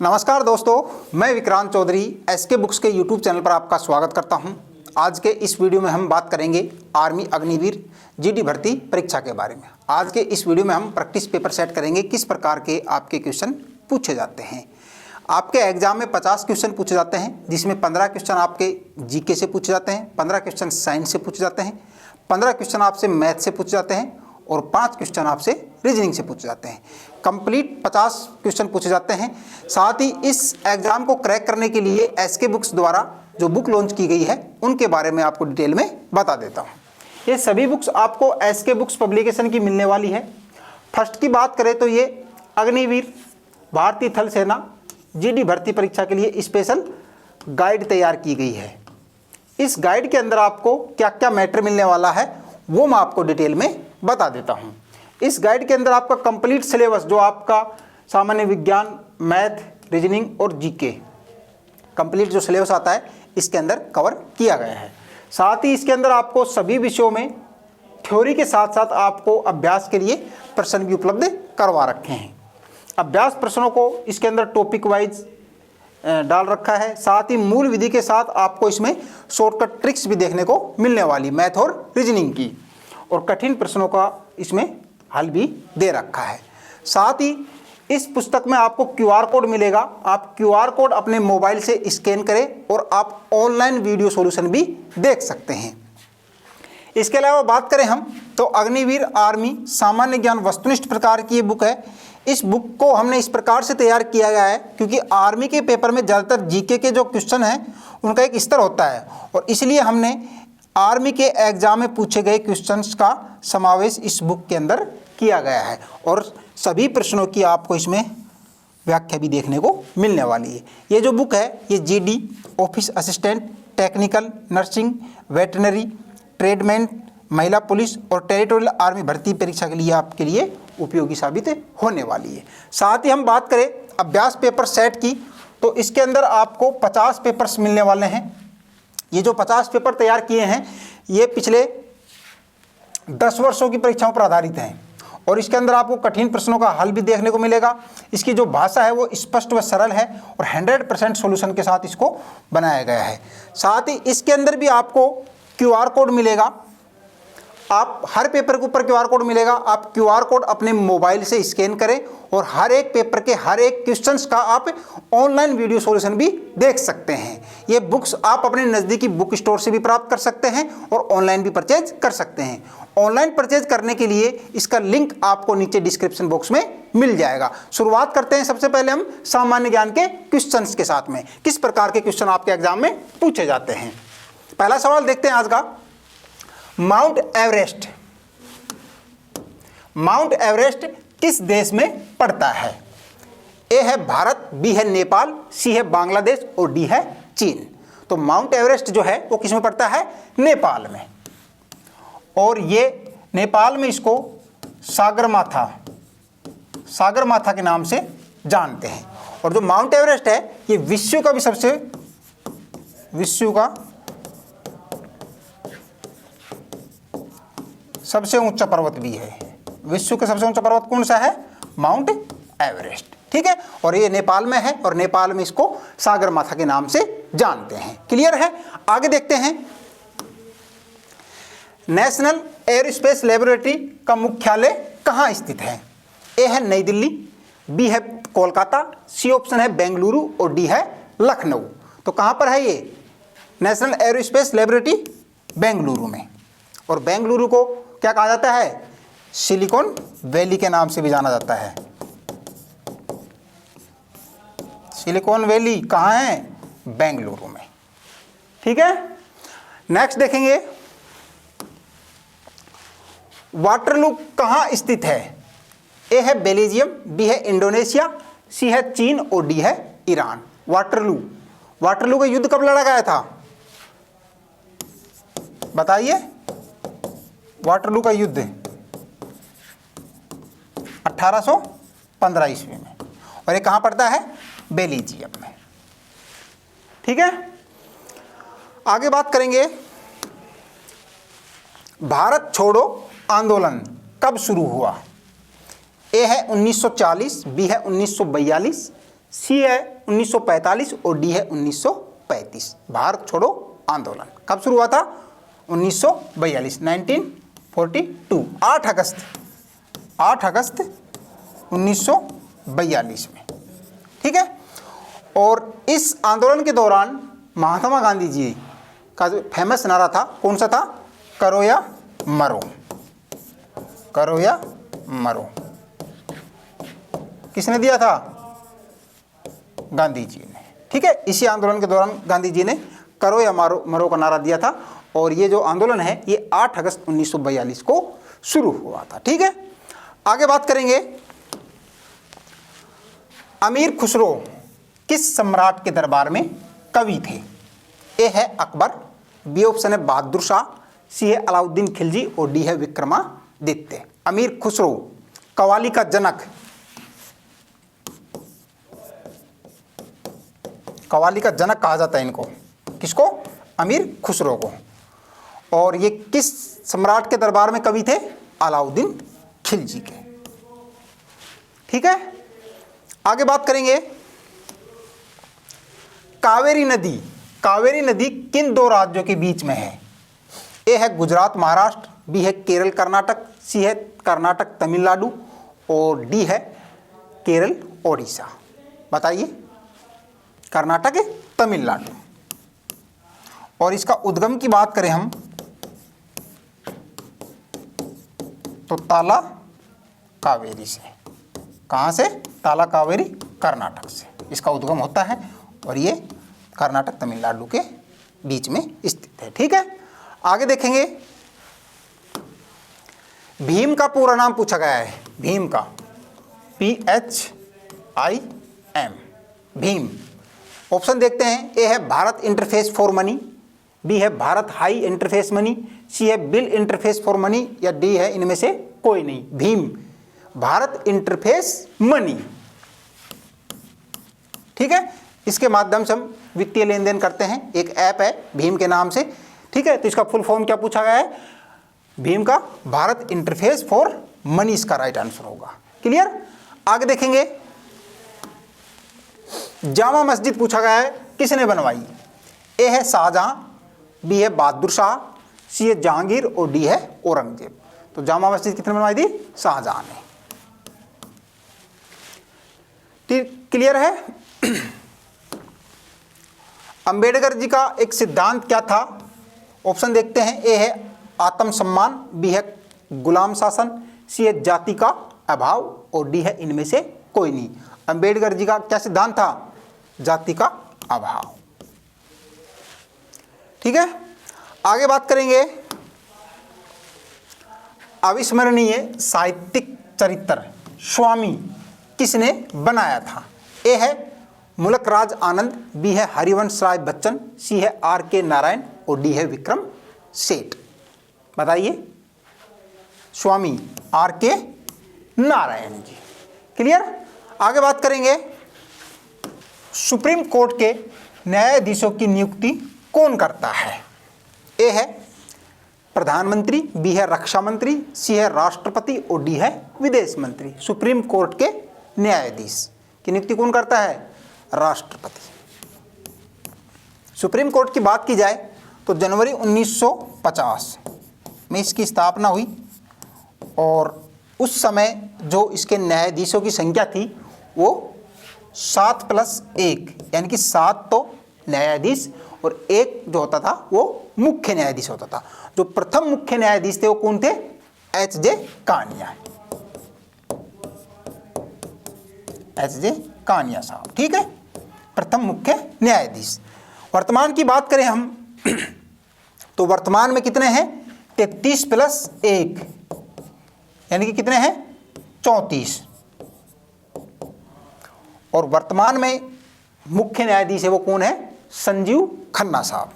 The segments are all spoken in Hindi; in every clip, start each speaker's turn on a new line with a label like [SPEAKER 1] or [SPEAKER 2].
[SPEAKER 1] नमस्कार दोस्तों, मैं विक्रांत चौधरी एसके बुक्स के यूट्यूब चैनल पर आपका स्वागत करता हूं। आज के इस वीडियो में हम बात करेंगे आर्मी अग्निवीर जीडी भर्ती परीक्षा के बारे में। आज के इस वीडियो में हम प्रैक्टिस पेपर सेट करेंगे, किस प्रकार के आपके क्वेश्चन पूछे जाते हैं। आपके एग्जाम में 50 क्वेश्चन पूछे जाते हैं, जिसमें 15 क्वेश्चन आपके जीके से पूछे जाते हैं, 15 क्वेश्चन साइंस से पूछे जाते हैं, 15 क्वेश्चन आपसे मैथ से पूछे जाते हैं और 5 क्वेश्चन आपसे रीजनिंग से पूछे जाते हैं। कंप्लीट 50 क्वेश्चन पूछे जाते हैं। साथ ही इस एग्जाम को क्रैक करने के लिए एसके बुक्स द्वारा जो बुक लॉन्च की गई है उनके बारे में आपको डिटेल में बता देता हूं। ये सभी बुक्स आपको एसके बुक्स पब्लिकेशन की मिलने वाली है। फर्स्ट की बात करें तो ये अग्निवीर भारतीय थल सेना जीडी भर्ती परीक्षा के लिए स्पेशल गाइड तैयार की गई है। इस गाइड के अंदर आपको क्या क्या मैटर मिलने वाला है वो मैं आपको डिटेल में बता देता हूं। इस गाइड के अंदर आपका कंप्लीट सिलेबस जो आपका सामान्य विज्ञान, मैथ, रीजनिंग और जीके कंप्लीट जो सिलेबस आता है इसके अंदर कवर किया गया है। साथ ही इसके अंदर आपको सभी विषयों में थ्योरी के साथ साथ आपको अभ्यास के लिए प्रश्न भी उपलब्ध करवा रखे हैं। अभ्यास प्रश्नों को इसके अंदर टॉपिक वाइज डाल रखा है। साथ ही मूल विधि के साथ आपको इसमें शॉर्टकट ट्रिक्स भी देखने को मिलने वाली मैथ और रीजनिंग की, और कठिन प्रश्नों का इसमें हल भी दे रखा है। साथ ही इस पुस्तक में आपको क्यूआर कोड मिलेगा। आप क्यूआर कोड अपने मोबाइल से स्कैन करें और आप ऑनलाइन वीडियो सॉल्यूशन भी देख सकते हैं। इसके अलावा बात करें हम तो अग्निवीर आर्मी सामान्य ज्ञान वस्तुनिष्ठ प्रकार की ये बुक है। इस बुक को हमने इस प्रकार से तैयार किया गया है क्योंकि आर्मी के पेपर में ज़्यादातर जीके के जो क्वेश्चन हैं उनका एक स्तर होता है, और इसलिए हमने आर्मी के एग्जाम में पूछे गए क्वेश्चंस का समावेश इस बुक के अंदर किया गया है, और सभी प्रश्नों की आपको इसमें व्याख्या भी देखने को मिलने वाली है। ये जो बुक है ये GD, office assistant, technical, nursing, veterinary, tradesman, महिला पुलिस और टेरिटोरियल आर्मी भर्ती परीक्षा के लिए आपके लिए उपयोगी साबित होने वाली है। साथ ही हम बात करें अभ्यास पेपर सेट की तो इसके अंदर आपको 50 पेपर्स मिलने वाले हैं। ये जो 50 पेपर तैयार किए हैं ये पिछले 10 वर्षों की परीक्षाओं पर आधारित हैं, और इसके अंदर आपको कठिन प्रश्नों का हल भी देखने को मिलेगा। इसकी जो भाषा है वो स्पष्ट व सरल है और 100% सॉल्यूशन के साथ इसको बनाया गया है। साथ ही इसके अंदर भी आपको क्यूआर कोड मिलेगा। आप हर पेपर के ऊपर क्यूआर कोड मिलेगा। आप क्यूआर कोड अपने मोबाइल से स्कैन करें और हर एक पेपर के हर एक क्वेश्चंस का आप ऑनलाइन वीडियो सॉल्यूशन भी देख सकते हैं। ये बुक्स आप अपने नज़दीकी बुक स्टोर से भी प्राप्त कर सकते हैं और ऑनलाइन भी परचेज कर सकते हैं। ऑनलाइन परचेज करने के लिए इसका लिंक आपको नीचे डिस्क्रिप्शन बॉक्स में मिल जाएगा। शुरुआत करते हैं सबसे पहले हम सामान्य ज्ञान के क्वेश्चंस के साथ में, किस प्रकार के क्वेश्चन आपके एग्जाम में पूछे जाते हैं। पहला सवाल देखते हैं आज का। माउंट एवरेस्ट किस देश में पड़ता है? ए है भारत, बी है नेपाल, सी है बांग्लादेश और डी है चीन। तो माउंट एवरेस्ट जो है वो किस में पड़ता है? नेपाल में। और ये नेपाल में इसको सागरमाथा के नाम से जानते हैं। और जो माउंट एवरेस्ट है ये विश्व का सबसे ऊंचा पर्वत भी है। विश्व का सबसे ऊंचा पर्वत कौन सा है? Mount Everest. ठीक है, और ये नेपाल में है और नेपाल में इसको सागरमाथा के नाम से जानते हैं। क्लियर है? आगे देखते हैं। नेशनल एयरोस्पेस लैबोरेटरी का मुख्यालय कहाँ स्थित है? ए है नई दिल्ली, बी है कोलकाता, सी ऑप्शन है बेंगलुरु और डी है लखनऊ। तो कहाँ पर है ये नेशनल एयरोस्पेस लैबोरेटरी? बेंगलुरु में। और बेंगलुरु को क्या कहा जाता है? सिलिकॉन वैली के नाम से भी जाना जाता है। सिलिकॉन वैली कहाँ है? बेंगलुरु में। ठीक है, नेक्स्ट देखेंगे। वाटरलू कहाँ स्थित है? ए है बेल्जियम, बी है इंडोनेशिया, सी है चीन और डी है ईरान। वाटरलू का युद्ध कब लड़ा गया था? बताइए। वाटरलू का युद्ध 1815 ईस्वी में, और ये कहाँ पड़ता है? बेल्जियम में। ठीक है, आगे बात करेंगे। भारत छोड़ो आंदोलन कब शुरू हुआ? ए है 1940, बी है 1942, सी है 1945 और डी है 1935। भारत छोड़ो आंदोलन कब शुरू हुआ था? 1942, 1942, 8 अगस्त 1942 में। ठीक है। और इस आंदोलन के दौरान महात्मा गांधी जी का जो फेमस नारा था, कौन सा था? करो या मरो, करो या मरो। किसने दिया था? गांधी जी ने। ठीक है। इसी आंदोलन के दौरान गांधी जी ने करो या मरो मरो का नारा दिया था और ये जो आंदोलन है ये 8 अगस्त 1942 को शुरू हुआ था। ठीक है। आगे बात करेंगे, अमीर खुसरो किस सम्राट के दरबार में कवि थे? ए है अकबर, बी ऑप्शन है बहादुर शाह, सी है अलाउद्दीन खिलजी और डी है विक्रमादित्य। अमीर खुसरो कव्वाली का जनक, कव्वाली का जनक कहा जाता है इनको। किसको? अमीर खुसरो को। और ये किस सम्राट के दरबार में कवि थे? अलाउद्दीन खिलजी के। ठीक है। आगे बात करेंगे, कावेरी नदी किन दो राज्यों के बीच में है? ए है गुजरात महाराष्ट्र, बी है केरल कर्नाटक, सी है कर्नाटक तमिलनाडु और डी है केरल ओडिशा। बताइए, कर्नाटक है तमिलनाडु। और इसका उद्गम की बात करें हम तो ताला कावेरी से। कहाँ से? ताला कावेरी कर्नाटक से इसका उद्गम होता है और ये कर्नाटक तमिलनाडु के बीच में स्थित है। ठीक है। आगे देखेंगे, भीम का पूरा नाम पूछा गया है। भीम का PHIM, भीम। ऑप्शन देखते हैं, ए है Bharat interface for money, B है Bharat high interface money, C है बिल इंटरफेस फॉर मनी या डी है इनमें से कोई नहीं। भीम भारत इंटरफेस मनी। ठीक है। इसके माध्यम से हम वित्तीय लेन देन करते हैं। एक ऐप है भीम के नाम से। ठीक है। तो इसका फुल फॉर्म क्या पूछा गया है? भीम का भारत इंटरफेस फॉर मनी इसका राइट आंसर होगा। क्लियर। आगे देखेंगे, जामा मस्जिद पूछा गया है, किसने बनवाई? ए है शाहजहां, बी है बहादुर शाह, सी है जहांगीर और डी है औरंगजेब। तो जामा मस्जिद किसने बनवाई थी? शाहजहां ने। क्लियर है। अंबेडकर जी का एक सिद्धांत क्या था? ऑप्शन देखते हैं, ए है आत्मसम्मान, बी है गुलाम शासन, सी है जाति का अभाव और डी है इनमें से कोई नहीं। अंबेडकर जी का क्या सिद्धांत था? जाति का अभाव। ठीक है। आगे बात करेंगे, अविस्मरणीय साहित्यिक चरित्र स्वामी किसने बनाया था? ए है मुल्क राज आनंद, बी है हरिवंश राय बच्चन, सी है R.K. नारायण और डी है विक्रम सेठ। बताइए, स्वामी R.K. नारायण जी। क्लियर। आगे बात करेंगे, सुप्रीम कोर्ट के न्यायाधीशों की नियुक्ति कौन करता है? ए है प्रधानमंत्री, बी है रक्षा मंत्री, सी है राष्ट्रपति और डी है विदेश मंत्री। सुप्रीम कोर्ट के न्यायाधीश की नियुक्ति कौन करता है? राष्ट्रपति। सुप्रीम कोर्ट की बात की जाए तो जनवरी 1950 में इसकी स्थापना हुई और उस समय जो इसके न्यायाधीशों की संख्या थी वो 7+1 यानी कि 7 तो न्यायाधीश और एक जो होता था वो मुख्य न्यायाधीश होता था। जो प्रथम मुख्य न्यायाधीश थे वो कौन थे? H.J. कानिया। H.J. कानिया साहब। ठीक है। प्रथम मुख्य न्यायाधीश। वर्तमान की बात करें हम तो वर्तमान में कितने हैं? 33+1 यानी कि कितने हैं? 34। और वर्तमान में मुख्य न्यायाधीश है वो कौन है? संजीव खन्ना साहब।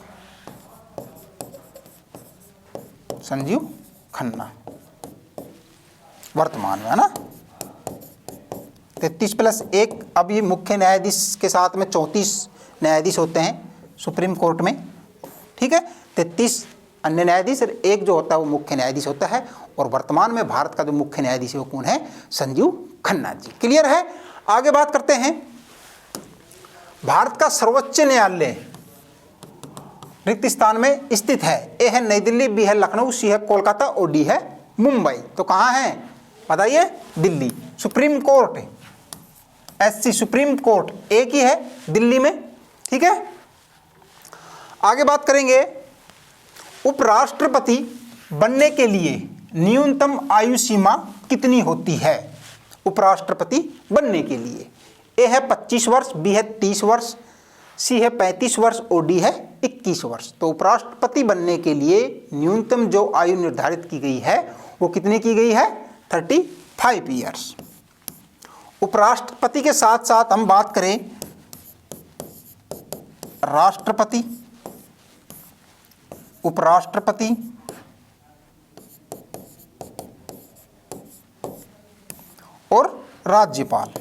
[SPEAKER 1] संजीव खन्ना वर्तमान में है ना। 33+1 अब ये मुख्य न्यायाधीश के साथ में 34 न्यायाधीश होते हैं सुप्रीम कोर्ट में। ठीक है। 33 अन्य न्यायाधीश और एक जो होता है वो मुख्य न्यायाधीश होता है। और वर्तमान में भारत का जो मुख्य न्यायाधीश है वो कौन है? संजीव खन्ना जी। क्लियर है। आगे बात करते हैं, भारत का सर्वोच्च न्यायालय रिक्त स्थान में स्थित है? ए है नई दिल्ली, बी है लखनऊ, सी है कोलकाता और डी है मुंबई। तो कहाँ है बताइए? Delhi. Supreme court, SC supreme court एक ही है, दिल्ली में। ठीक है, आगे बात करेंगे। उपराष्ट्रपति बनने के लिए न्यूनतम आयु सीमा कितनी होती है? उपराष्ट्रपति बनने के लिए ए है 25 वर्ष, बी है 30 वर्ष, सी है 35 वर्ष और डी है 21 वर्ष। तो उपराष्ट्रपति बनने के लिए न्यूनतम जो आयु निर्धारित की गई है वो कितनी की गई है? 35 ईयर्स। उपराष्ट्रपति के साथ साथ हम बात करें राष्ट्रपति, उपराष्ट्रपति और राज्यपाल।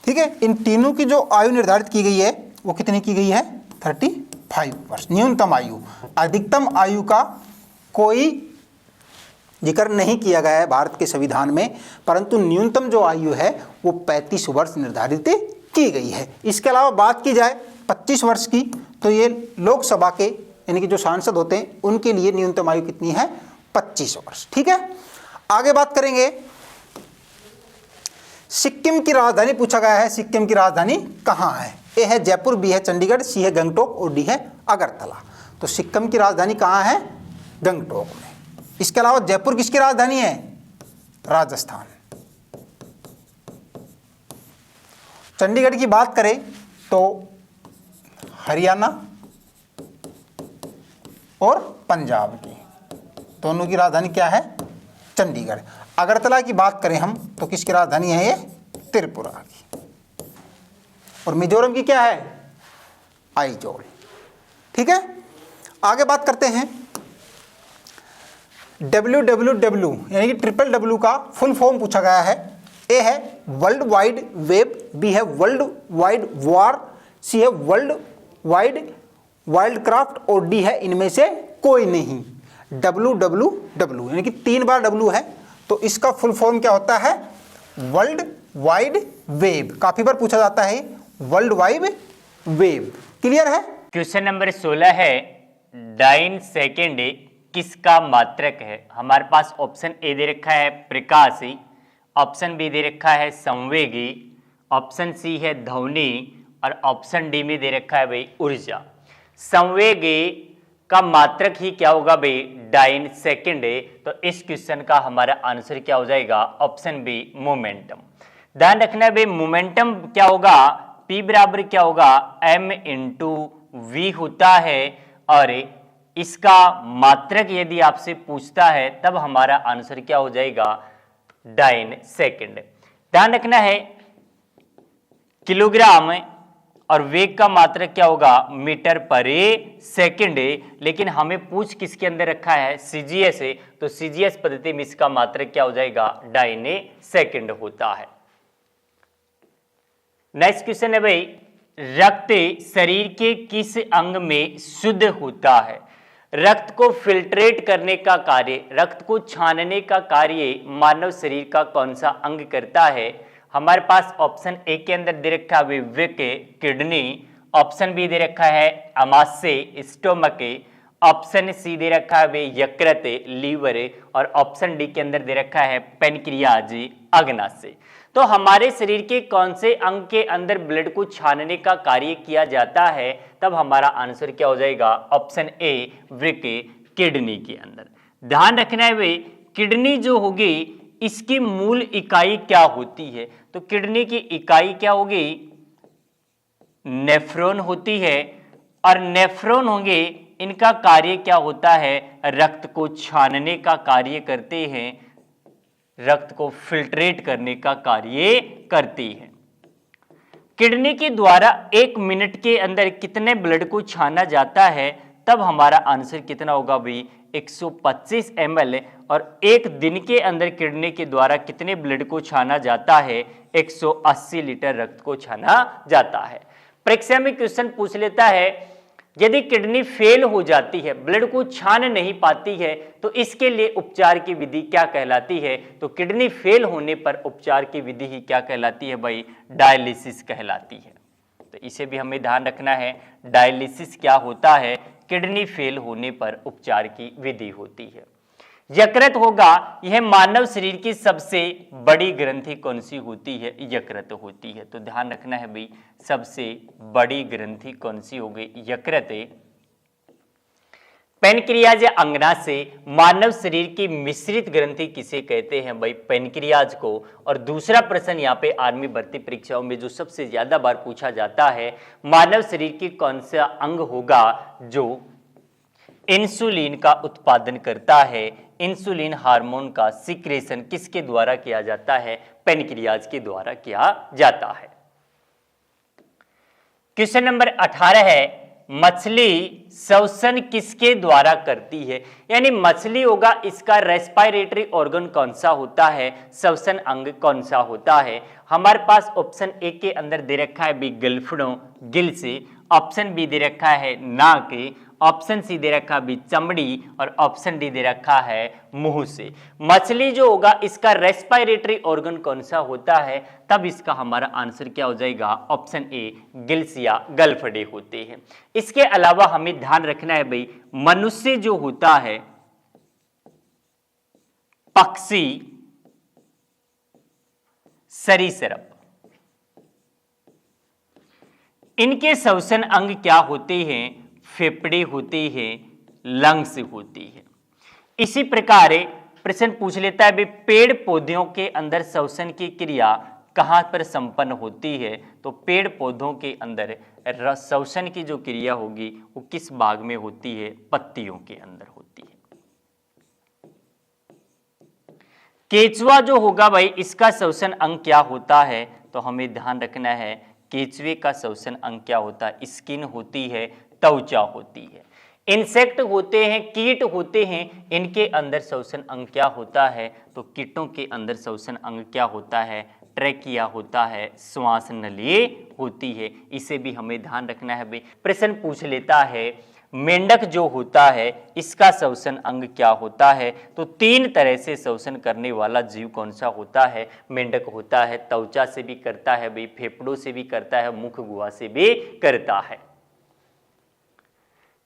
[SPEAKER 1] ठीक है, इन तीनों की जो आयु निर्धारित की गई है वो कितनी की गई है? 35 वर्ष न्यूनतम आयु। अधिकतम आयु का कोई जिक्र नहीं किया गया है भारत के संविधान में, परंतु न्यूनतम जो आयु है वो 35 वर्ष निर्धारित की गई है। इसके अलावा बात की जाए 25 वर्ष की, तो ये लोकसभा के यानी कि जो सांसद होते हैं उनके लिए न्यूनतम आयु कितनी है? 25 वर्ष। ठीक है, आगे बात करेंगे। सिक्किम की राजधानी पूछा गया है, सिक्किम की राजधानी कहाँ है? ए है जयपुर, बी है चंडीगढ़, सी है गंगटोक और डी है अगरतला। तो सिक्किम की राजधानी कहाँ है? गंगटोक में। इसके अलावा जयपुर किसकी राजधानी है? राजस्थान। चंडीगढ़ की बात करें तो हरियाणा और पंजाब की, दोनों की राजधानी क्या है? चंडीगढ़। अगरतला की बात करें हम तो किसकी राजधानी है? ये त्रिपुरा की। और मिजोरम की क्या है? आइजोल। ठीक है, आगे बात करते हैं। www यानी कि WWW का फुल फॉर्म पूछा गया है। ए है वर्ल्ड वाइड वेब, बी है वर्ल्ड वाइड वॉर, सी है वर्ल्ड वाइड वाइल्ड क्राफ्ट और डी है इनमें से कोई नहीं। www यानी कि 3 बार W है, तो इसका फुल फॉर्म क्या होता है? World wide web. काफी बार पूछा जाता है वर्ल्ड वाइड वेब। क्लियर है?
[SPEAKER 2] क्वेश्चन नंबर 16 है, डाइन सेकेंड किसका मात्रक है? हमारे पास ऑप्शन ए दे रखा है प्रकाशी, ऑप्शन बी दे रखा है संवेगी, ऑप्शन सी है ध्वनि और ऑप्शन डी में दे रखा है भाई ऊर्जा। संवेगी का मात्रक ही क्या होगा भाई? Dyne second. तो इस क्वेश्चन का हमारा आंसर क्या हो जाएगा? Option B momentum. ध्यान रखना है भाई, मोमेंटम क्या होगा? P बराबर क्या होगा? m इंटू वी होता है, और इसका मात्रक यदि आपसे पूछता है तब हमारा आंसर क्या हो जाएगा? Dyne second. ध्यान रखना है किलोग्राम और वेग का मात्रक क्या होगा? मीटर पर सेकेंड। लेकिन हमें पूछ किसके अंदर रखा है? CGS है, तो CGS पद्धति में इसका मात्रक क्या हो जाएगा? डाइन सेकेंड होता है। नेक्स्ट क्वेश्चन है भाई, रक्त शरीर के किस अंग में शुद्ध होता है? रक्त को फिल्ट्रेट करने का कार्य, रक्त को छानने का कार्य मानव शरीर का कौन सा अंग करता है? हमारे पास ऑप्शन ए के अंदर दे रखा है विवेक किडनी, ऑप्शन बी दे रखा है अमाशय स्टोमक, ऑप्शन सी दे रखा है यकृत लीवर, और ऑप्शन डी के अंदर दे रखा है पेनक्रियाज अग्नाशय। तो हमारे शरीर के कौन से अंग के अंदर ब्लड को छानने का कार्य किया जाता है? तब हमारा आंसर क्या हो जाएगा? ऑप्शन ए वृक किडनी के अंदर। ध्यान रखना है भाई, किडनी जो होगी इसकी मूल इकाई क्या होती है? तो किडनी की इकाई क्या होगी? नेफ्रॉन होती है, और नेफ्रॉन होंगे इनका कार्य क्या होता है? रक्त को छानने का कार्य करते हैं, रक्त को फिल्ट्रेट करने का कार्य करती है। किडनी के द्वारा 1 मिनट के अंदर कितने ब्लड को छाना जाता है? तब हमारा आंसर कितना होगा भाई? 125 ml। और 1 दिन के अंदर किडनी के द्वारा कितने ब्लड को छाना जाता है? 180 लीटर रक्त को छाना जाता है। परीक्षा में क्वेश्चन पूछ लेता है यदि किडनी फेल हो जाती है, ब्लड को छान नहीं पाती है, तो इसके लिए उपचार की विधि क्या कहलाती है? तो किडनी फेल होने पर उपचार की विधि ही क्या कहलाती है भाई? डायलिसिस कहलाती है। तो इसे भी हमें ध्यान रखना है, डायलिसिस क्या होता है? किडनी फेल होने पर उपचार की विधि होती है। यकृत होगा, यह मानव शरीर की सबसे बड़ी ग्रंथि कौन सी होती है? यकृत होती है। तो ध्यान रखना है भाई, सबसे बड़ी ग्रंथि कौन सी हो गई? यकृत। पेनक्रियाज या अंगना से मानव शरीर की मिश्रित ग्रंथि किसे कहते हैं भाई? पेनक्रियाज को। और दूसरा प्रश्न यहाँ पे आर्मी भर्ती परीक्षाओं में जो सबसे ज्यादा बार पूछा जाता है, मानव शरीर की कौन सा अंग होगा जो इंसुलिन का उत्पादन करता है? इंसुलिन हार्मोन का सिक्रेशन किसके द्वारा किया जाता है? पेनक्रियाज के द्वारा किया जाता है। क्वेश्चन नंबर 18 है, मछली श्वसन किसके द्वारा करती है? यानी मछली होगा, इसका रेस्पिरेटरी ऑर्गन कौन सा होता है? श्वसन अंग कौन सा होता है? हमारे पास ऑप्शन ए के अंदर दे रखा है बी गलफड़ों, गिल से, ऑप्शन बी दे रखा है नाक, ऑप्शन सी दे रखा भी चमड़ी, और ऑप्शन डी दे रखा है मुंह से। मछली जो होगा, इसका रेस्पिरेटरी ऑर्गन कौन सा होता है? तब इसका हमारा आंसर क्या हो जाएगा? ऑप्शन ए गिल्स या गलफड़े होते हैं। इसके अलावा हमें ध्यान रखना है भाई, मनुष्य जो होता है, पक्षी, सरीसृप, इनके श्वसन अंग क्या होते हैं? फेफड़े होते हैं, लंग्स होती है। इसी प्रकार प्रश्न पूछ लेता है, पेड़ पौधों के अंदर श्वसन की क्रिया कहां पर संपन्न होती है? तो पेड़ पौधों के अंदर श्वसन की जो क्रिया होगी वो किस भाग में होती है? पत्तियों के अंदर होती है। केचुआ जो होगा भाई, इसका श्वसन अंग क्या होता है? तो हमें ध्यान रखना है, केचुए का श्वसन अंग क्या होता है? स्किन होती है, त्वचा होती है। इंसेक्ट होते हैं, कीट होते हैं, इनके अंदर श्वसन अंग क्या होता है? तो कीटों के अंदर श्वसन अंग क्या होता है? ट्रैकिया होता है, श्वास नलिये होती है। इसे भी हमें ध्यान रखना है भाई। प्रश्न पूछ लेता है, मेंढक जो होता है, इसका श्वसन अंग क्या होता है? तो 3 तरह से श्वसन करने वाला जीव कौन सा होता है? मेंढक होता है। त्वचा से भी करता है भाई, फेफड़ों से भी करता है, मुख गुहा से भी करता है।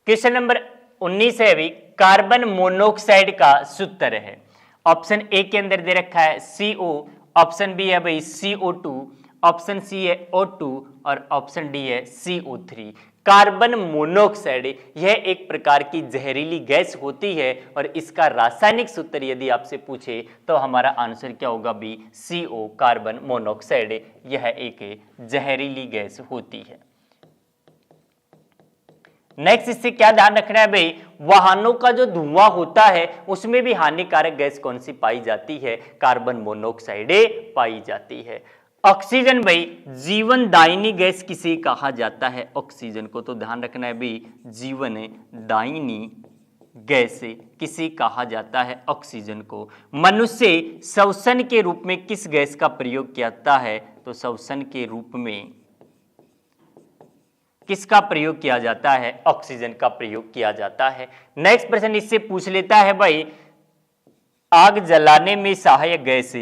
[SPEAKER 2] क्वेश्चन नंबर 19 है अभी, कार्बन मोनोऑक्साइड का सूत्र है। ऑप्शन ए के अंदर दे रखा है CO, ऑप्शन बी है भाई CO2, ऑप्शन सी है O2 और ऑप्शन डी है CO3। कार्बन मोनोऑक्साइड यह एक प्रकार की जहरीली गैस होती है और इसका रासायनिक सूत्र यदि आपसे पूछे तो हमारा आंसर क्या होगा? B CO, carbon monoxide. यह एक जहरीली गैस होती है। नेक्स्ट इससे क्या ध्यान रखना है भाई, वाहनों का जो धुआं होता है उसमें भी हानिकारक गैस कौन सी पाई जाती है? कार्बन मोनोऑक्साइड पाई जाती है। ऑक्सीजन भाई, जीवनदायिनी गैस किसे कहा जाता है? ऑक्सीजन को। तो ध्यान रखना है भाई, जीवनदायिनी गैस किसे कहा जाता है? ऑक्सीजन को। मनुष्य श्वसन के रूप में किस गैस का प्रयोग किया है? तो श्वसन के रूप में किसका प्रयोग किया जाता है? ऑक्सीजन का प्रयोग किया जाता है। नेक्स्ट प्रश्न इससे पूछ लेता है भाई, आग जलाने में सहायक गैस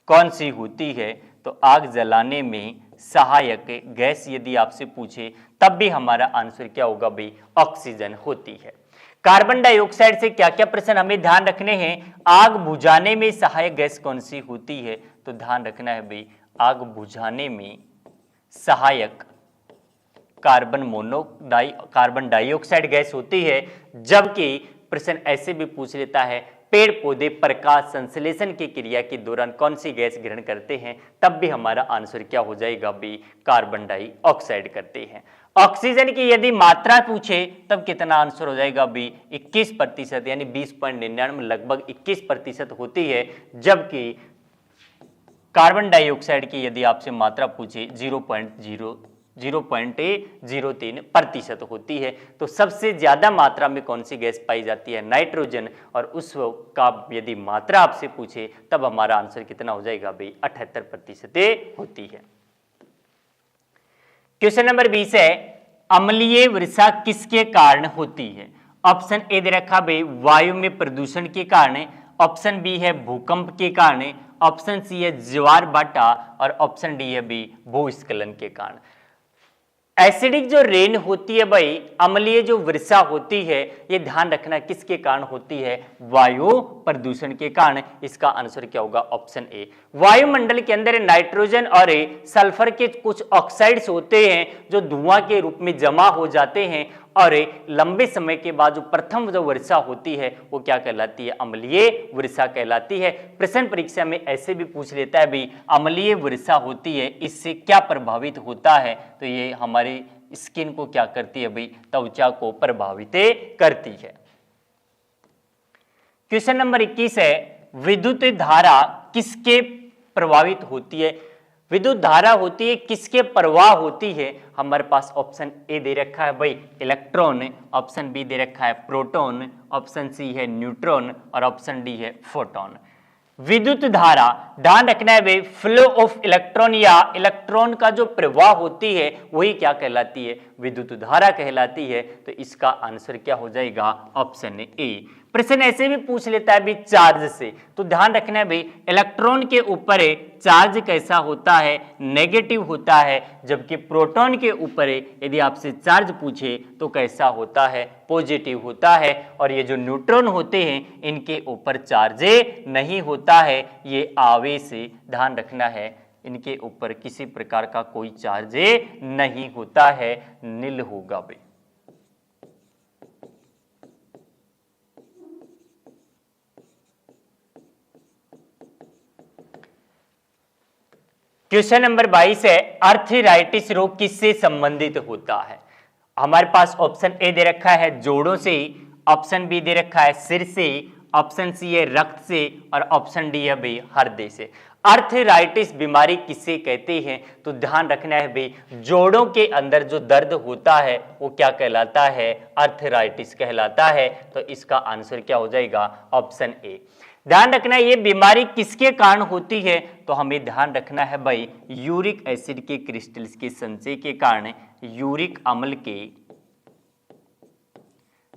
[SPEAKER 2] कौन सी होती है? तो आग जलाने में सहायक गैस यदि आपसे पूछे तब भी हमारा आंसर क्या होगा भाई? ऑक्सीजन होती है। कार्बन डाइऑक्साइड से क्या क्या प्रश्न हमें ध्यान रखने हैं? आग बुझाने में सहायक गैस कौन सी होती है? तो ध्यान रखना है भाई, आग बुझाने में सहायक कार्बन डाइऑक्साइड गैस होती है। जबकि प्रश्न ऐसे भी पूछ लेता है, पेड़ पौधे प्रकाश संश्लेषण की क्रिया के दौरान कौन सी गैस ग्रहण करते हैं? तब भी हमारा आंसर क्या हो जाएगा? बी कार्बन डाइऑक्साइड करते हैं। ऑक्सीजन की यदि मात्रा पूछे तब कितना आंसर हो जाएगा? बी 21%, यानी 20.99 लगभग 21% होती है। जबकि कार्बन डाइऑक्साइड की यदि आपसे मात्रा पूछे 0.03% होती है। तो सबसे ज्यादा मात्रा में कौन सी गैस पाई जाती है? नाइट्रोजन। और उसका यदि मात्रा आपसे पूछे तब हमारा आंसर कितना हो जाएगा भाई? 78% होती है। क्वेश्चन नंबर 20 है, अम्लीय वर्षा किसके कारण होती है? ऑप्शन ए दे रखा भाई वायु में प्रदूषण के कारण, ऑप्शन बी है भूकंप के कारण, ऑप्शन सी है ज्वार भाटा और ऑप्शन डी है बी भूस्खलन के कारण। एसिडिक जो रेन होती है भाई, अम्लीय जो वर्षा होती है, ये ध्यान रखना किसके कारण होती है? वायु प्रदूषण के कारण। इसका आंसर क्या होगा? Option A. वायुमंडल के अंदर नाइट्रोजन और सल्फर के कुछ ऑक्साइड्स होते हैं जो धुआं के रूप में जमा हो जाते हैं और लंबे समय के बाद जो प्रथम जो वर्षा होती है वो क्या कहलाती है? अम्लीय वर्षा कहलाती है। प्रश्न परीक्षा में ऐसे भी पूछ लेता है भाई अम्लीय वर्षा होती है इससे क्या प्रभावित होता है? तो ये हमारी स्किन को क्या करती है भाई? त्वचा को प्रभावित करती है। क्वेश्चन नंबर 21 है विद्युत धारा किसके प्रभावित होती है? विद्युत धारा होती है किसके प्रवाह होती है? हमारे पास ऑप्शन ए दे रखा है भाई इलेक्ट्रॉन, ऑप्शन बी दे रखा है प्रोटॉन, ऑप्शन सी है न्यूट्रॉन और ऑप्शन डी है फोटोन। विद्युत धारा ध्यान रखना है भाई फ्लो ऑफ इलेक्ट्रॉन या इलेक्ट्रॉन का जो प्रवाह होती है वही क्या कहलाती है? विद्युत धारा कहलाती है। तो इसका आंसर क्या हो जाएगा? Option A. प्रश्न ऐसे भी पूछ लेता है भाई चार्ज से, तो ध्यान रखना है भाई इलेक्ट्रॉन के ऊपर चार्ज कैसा होता है? नेगेटिव होता है, जबकि प्रोटॉन के ऊपर यदि आपसे चार्ज पूछे तो कैसा होता है? पॉजिटिव होता है। और ये जो न्यूट्रॉन होते हैं इनके ऊपर चार्ज नहीं होता है, ये आवेश, ध्यान रखना है इनके ऊपर किसी प्रकार का कोई चार्ज नहीं होता है, नील होगा भाई। क्वेश्चन नंबर 22 है आर्थराइटिस रोग किससे संबंधित होता है? हमारे पास ऑप्शन ए दे रखा है जोड़ों से, ऑप्शन बी दे रखा है सिर से, ऑप्शन सी है रक्त से और ऑप्शन डी है भाई हृदय से। आर्थराइटिस बीमारी किसे कहते हैं? तो ध्यान रखना है भाई जोड़ों के अंदर जो दर्द होता है वो क्या कहलाता है? आर्थराइटिस कहलाता है। तो इसका आंसर क्या हो जाएगा? Option A. ध्यान रखना है ये बीमारी किसके कारण होती है? तो हमें ध्यान रखना है भाई यूरिक एसिड के क्रिस्टल्स के संचय के कारण, यूरिक अम्ल के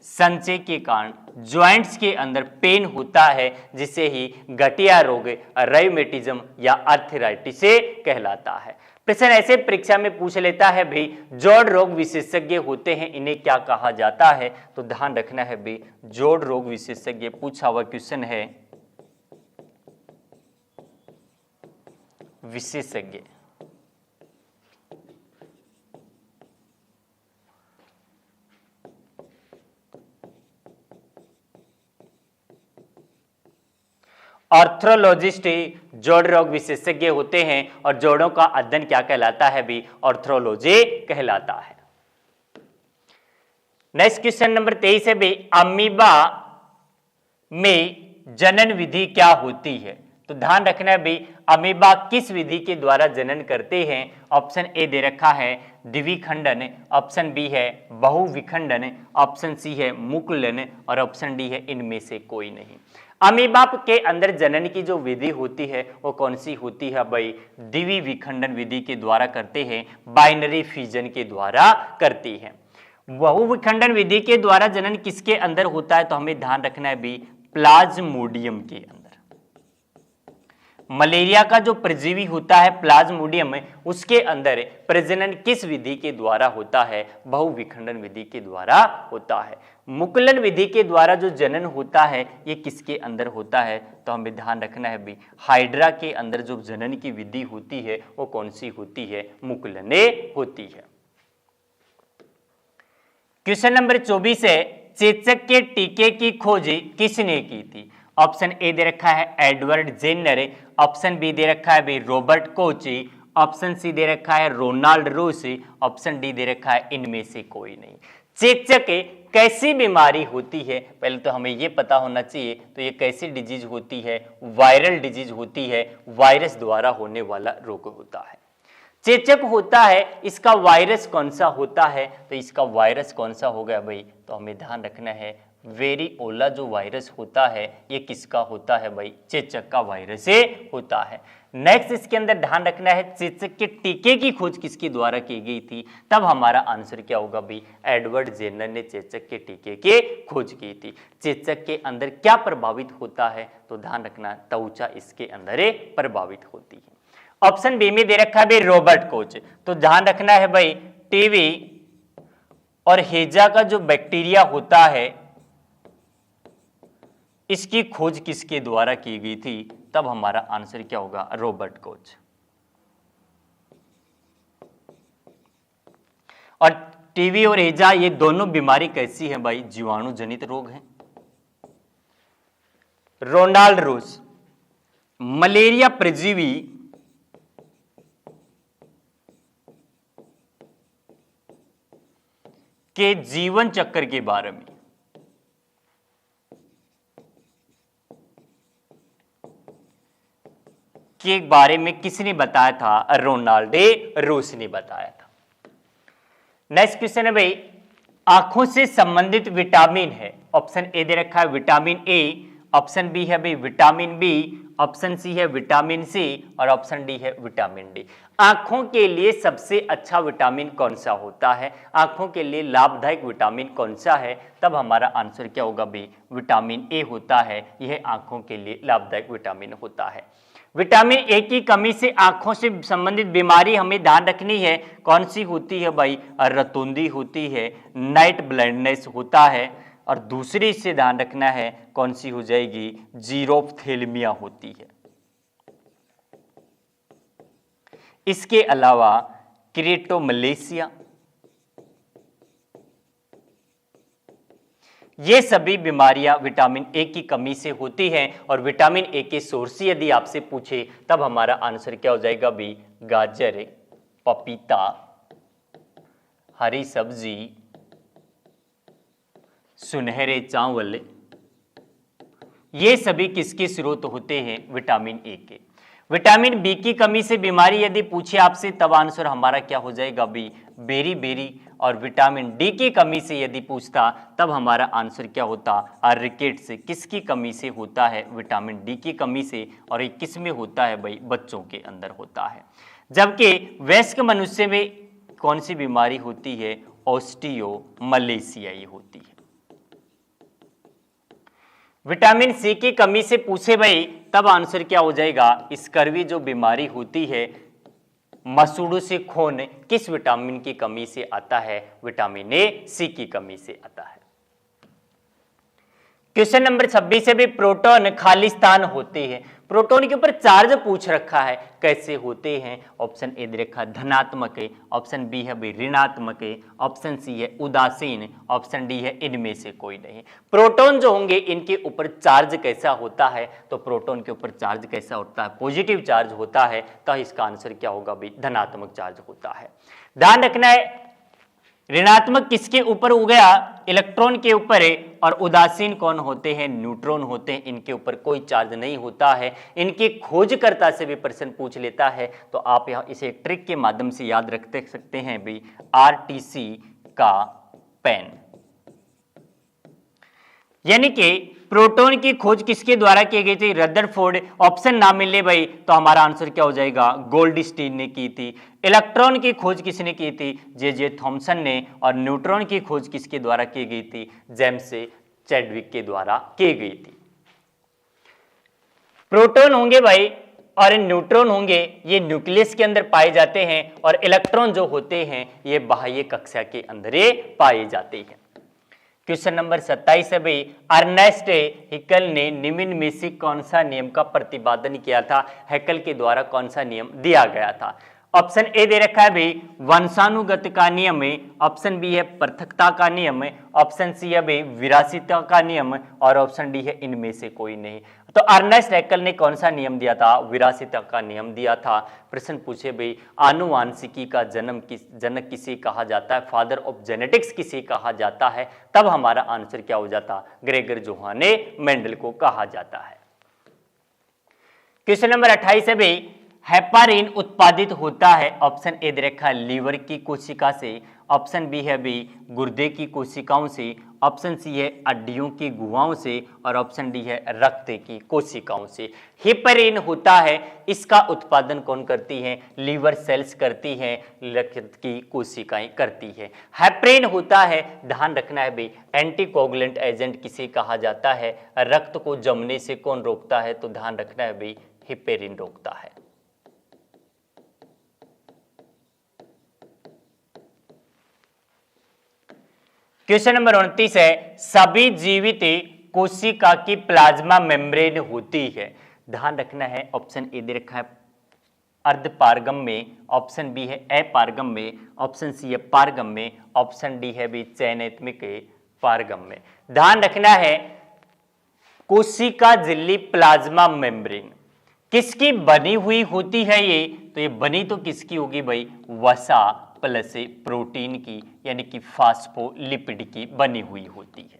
[SPEAKER 2] संचय के कारण ज्वाइंट्स के अंदर पेन होता है, जिसे ही गठिया रोग, रायूमेटिज्म या आर्थराइटिस कहलाता है। प्रश्न ऐसे परीक्षा में पूछ लेता है भाई जोड़ रोग विशेषज्ञ होते हैं इन्हें क्या कहा जाता है? तो ध्यान रखना है भाई जोड़ रोग विशेषज्ञ पूछा हुआ क्वेश्चन है विशेषज्ञ। ऑर्थ्रोलॉजिस्ट जोड़ रोग विशेषज्ञ होते हैं और जोड़ों का अध्ययन क्या कहलाता है भी? ऑर्थ्रोलॉजी कहलाता है। नेक्स्ट क्वेश्चन नंबर 23 है भाई अमीबा में जनन विधि क्या होती है? तो ध्यान रखना है भाई अमीबा किस विधि के द्वारा जनन करते हैं? ऑप्शन ए दे रखा है द्विविखंडन, ऑप्शन बी है बहुविखंडन, ऑप्शन सी है मुकुलन और ऑप्शन डी है इनमें से कोई नहीं। अमीबा के अंदर जनन की जो विधि होती है वो कौन सी होती है भाई? द्विविखंडन विधि के द्वारा करते हैं, बाइनरी फिजन के द्वारा करती है। बहुविखंडन विधि के द्वारा जनन किसके अंदर होता है? तो हमें ध्यान रखना है भी प्लाज्मोडियम के अंदर। मलेरिया का जो परजीवी होता है प्लाज्मोडियम में, उसके अंदर प्रजनन किस विधि के द्वारा होता है? बहुविखंडन विधि के द्वारा होता है। मुकुलन विधि के द्वारा जो जनन होता है ये किसके अंदर होता है? तो हमें ध्यान रखना है भी हाइड्रा के अंदर जो जनन की विधि होती है वो कौन सी होती है? मुकुलने होती है। क्वेश्चन नंबर 24 है चेचक के टीके की खोज किसने की थी? ऑप्शन ए दे रखा है एडवर्ड जेनर, ऑप्शन बी दे रखा है भाई रॉबर्ट कोच, ऑप्शन सी दे रखा है रोनाल्ड रूस, ऑप्शन डी दे रखा है इनमें से कोई नहीं। चेचक कैसी बीमारी होती है? पहले तो हमें ये पता होना चाहिए। तो ये कैसी डिजीज होती है? वायरल डिजीज होती है, वायरस द्वारा होने वाला रोग होता है। चेचक होता है, इसका वायरस कौन सा होता है? तो इसका वायरस कौन सा हो गया भाई? तो हमें ध्यान रखना है वेरिओला जो वायरस होता है ये किसका होता है भाई? चेचक का वायरस होता है। नेक्स्ट इसके अंदर ध्यान रखना है चेचक के टीके की खोज किसके द्वारा की गई थी, तब हमारा आंसर क्या होगा भाई, एडवर्ड जेनर ने चेचक के टीके की खोज की थी। चेचक के अंदर क्या प्रभावित होता है, तो ध्यान रखना त्वचा इसके अंदर प्रभावित होती है। ऑप्शन बी में दे रखा है भाई रॉबर्ट कोच, तो ध्यान रखना है भाई टीवी और हेजा का जो बैक्टीरिया होता है इसकी खोज किसके द्वारा की गई थी, तब हमारा आंसर क्या होगा, रॉबर्ट कोच। और टीवी और हेजा ये दोनों बीमारी कैसी है भाई, जीवाणु जनित रोग है। रोनाल्ड रोस, मलेरिया परजीवी के जीवन चक्र के बारे में किसने बताया था, रोनाल्ड रोस ने बताया था। नेक्स्ट क्वेश्चन है भाई आंखों से संबंधित विटामिन है, ऑप्शन ए दे रखा है विटामिन ए, ऑप्शन बी है भाई विटामिन बी, ऑप्शन सी है विटामिन सी और ऑप्शन डी है विटामिन डी। आंखों के लिए सबसे अच्छा विटामिन कौन सा होता है, आंखों के लिए लाभदायक विटामिन कौन सा है, तब हमारा आंसर क्या होगा भाई, विटामिन ए होता है, यह आंखों के लिए लाभदायक विटामिन होता है। विटामिन ए की कमी से आंखों से संबंधित बीमारी हमें ध्यान रखनी है, कौन सी होती है भाई, रतौंधी होती है, नाइट ब्लाइंडनेस होता है, और दूसरी से ध्यान रखना है कौन सी हो जाएगी, जीरोफ्थेल्मिया होती है। इसके अलावा क्रेटोमलेशिया, ये सभी बीमारियां विटामिन ए की कमी से होती हैं, और विटामिन ए के सोर्स यदि आपसे पूछे तब हमारा आंसर क्या हो जाएगा भी, गाजर, पपीता, हरी सब्जी, सुनहरे चावल, ये सभी किसके स्रोत होते हैं, विटामिन ए के। विटामिन बी की कमी से बीमारी यदि पूछे आपसे तब आंसर हमारा क्या हो जाएगा बी, बेरी बेरी, और विटामिन डी की कमी से यदि पूछता तब हमारा आंसर क्या होता, रिकेट्स, किसकी कमी से होता है, विटामिन डी की कमी से, और ये किस में होता है भाई, बच्चों के अंदर होता है। जबकि वयस्क मनुष्य में कौन सी बीमारी होती है, ऑस्टियोमलेशिया होती है। विटामिन सी की कमी से पूछे भाई तब आंसर क्या हो जाएगा, स्कर्वी जो बीमारी होती है, मसूड़ों से खून किस विटामिन की कमी से आता है, विटामिन ए सी की कमी से आता है। क्वेश्चन नंबर 26 है भी प्रोटॉन खाली स्थान होते हैं, प्रोटॉन के ऊपर चार्ज पूछ रखा है, कैसे होते हैं, ऑप्शन ए दे रखा धनात्मक है, ऑप्शन बी है भाई ऋणात्मक है, ऑप्शन सी है उदासीन, ऑप्शन डी है इनमें से कोई नहीं। प्रोटॉन जो होंगे इनके ऊपर चार्ज कैसा होता है, तो प्रोटॉन के ऊपर चार्ज कैसा होता है, पॉजिटिव चार्ज होता है, तो इसका आंसर क्या होगा भाई, धनात्मक चार्ज होता है। ध्यान रखना है ऋणात्मक किसके ऊपर हो गया, इलेक्ट्रॉन के ऊपर है, और उदासीन कौन होते हैं, न्यूट्रॉन होते हैं, इनके ऊपर कोई चार्ज नहीं होता है। इनके खोजकर्ता से भी प्रश्न पूछ लेता है, तो आप यहाँ इसे ट्रिक के माध्यम से याद रख सकते हैं भी, आरटीसी का पेन, यानी कि प्रोटॉन की खोज किसके द्वारा की गई थी, रदरफोर्ड। ऑप्शन ना मिले भाई तो हमारा आंसर क्या हो जाएगा, गोल्डस्टीन ने की थी। इलेक्ट्रॉन की खोज किसने की थी, जे थॉमसन ने, और न्यूट्रॉन की खोज किसके द्वारा की गई थी, जेम्स चैडविक के द्वारा की गई थी। प्रोटॉन होंगे भाई और न्यूट्रॉन होंगे, ये न्यूक्लियस के अंदर पाए जाते हैं, और इलेक्ट्रॉन जो होते हैं ये बाह्य कक्षा के अंदर पाए जाते हैं। क्वेश्चन नंबर 27 है भाई, अर्नेस्ट हैकेल ने निम्न में से कौन सा नियम का प्रतिपादन किया था, हैकेल के द्वारा कौन सा नियम दिया गया था। ऑप्शन ए दे रखा है भाई वंशानुगत का नियम है, ऑप्शन बी है पृथकता का नियम है, ऑप्शन सी है भाई विरासिता का नियम, और ऑप्शन डी है इनमें से कोई नहीं। तो अर्नेस्ट हैकेल ने कौन सा नियम दिया था, विरासिता का नियम दिया था। प्रश्न पूछे भाई आनुवांशिकी का जनक किसे कहा जाता है, फादर ऑफ जेनेटिक्स किसे कहा जाता है, तब हमारा आंसर क्या हो जाता, ग्रेगर जोहान मेंडल को कहा जाता है। क्वेश्चन नंबर 28 है भाई, हेपारिन उत्पादित होता है, ऑप्शन ए दे रखा है लीवर की कोशिका से, ऑप्शन बी है बी गुर्दे की कोशिकाओं से, ऑप्शन सी है हड्डियों की गुहाओं से और ऑप्शन डी है रक्त की कोशिकाओं से। हेपरिन होता है, इसका उत्पादन कौन करती है? लीवर सेल्स करती है, रक्त की कोशिकाएं करती है। हेपरिन होता है, ध्यान रखना है भाई, एंटीकोगुलेंट एजेंट किसे कहा जाता है? रक्त को जमने से कौन रोकता है? तो ध्यान रखना है भाई, हेपरिन रोकता है। क्वेश्चन नंबर 29 है, सभी जीवित कोशिका की प्लाज्मा मेम्ब्रेन होती है। ध्यान रखना है, ऑप्शन ए दे रखा है अर्धपारगम में, ऑप्शन बी है अपारगम में, ऑप्शन सी है पारगम में, ऑप्शन डी है भी चयनात्मक पारगम में। ध्यान रखना है, कोशिका झिल्ली प्लाज्मा मेम्ब्रेन किसकी बनी हुई होती है? ये तो ये बनी तो किसकी होगी भाई? वसा प्लस प्रोटीन की, यानी कि फास्फोलिपिड की बनी हुई होती है।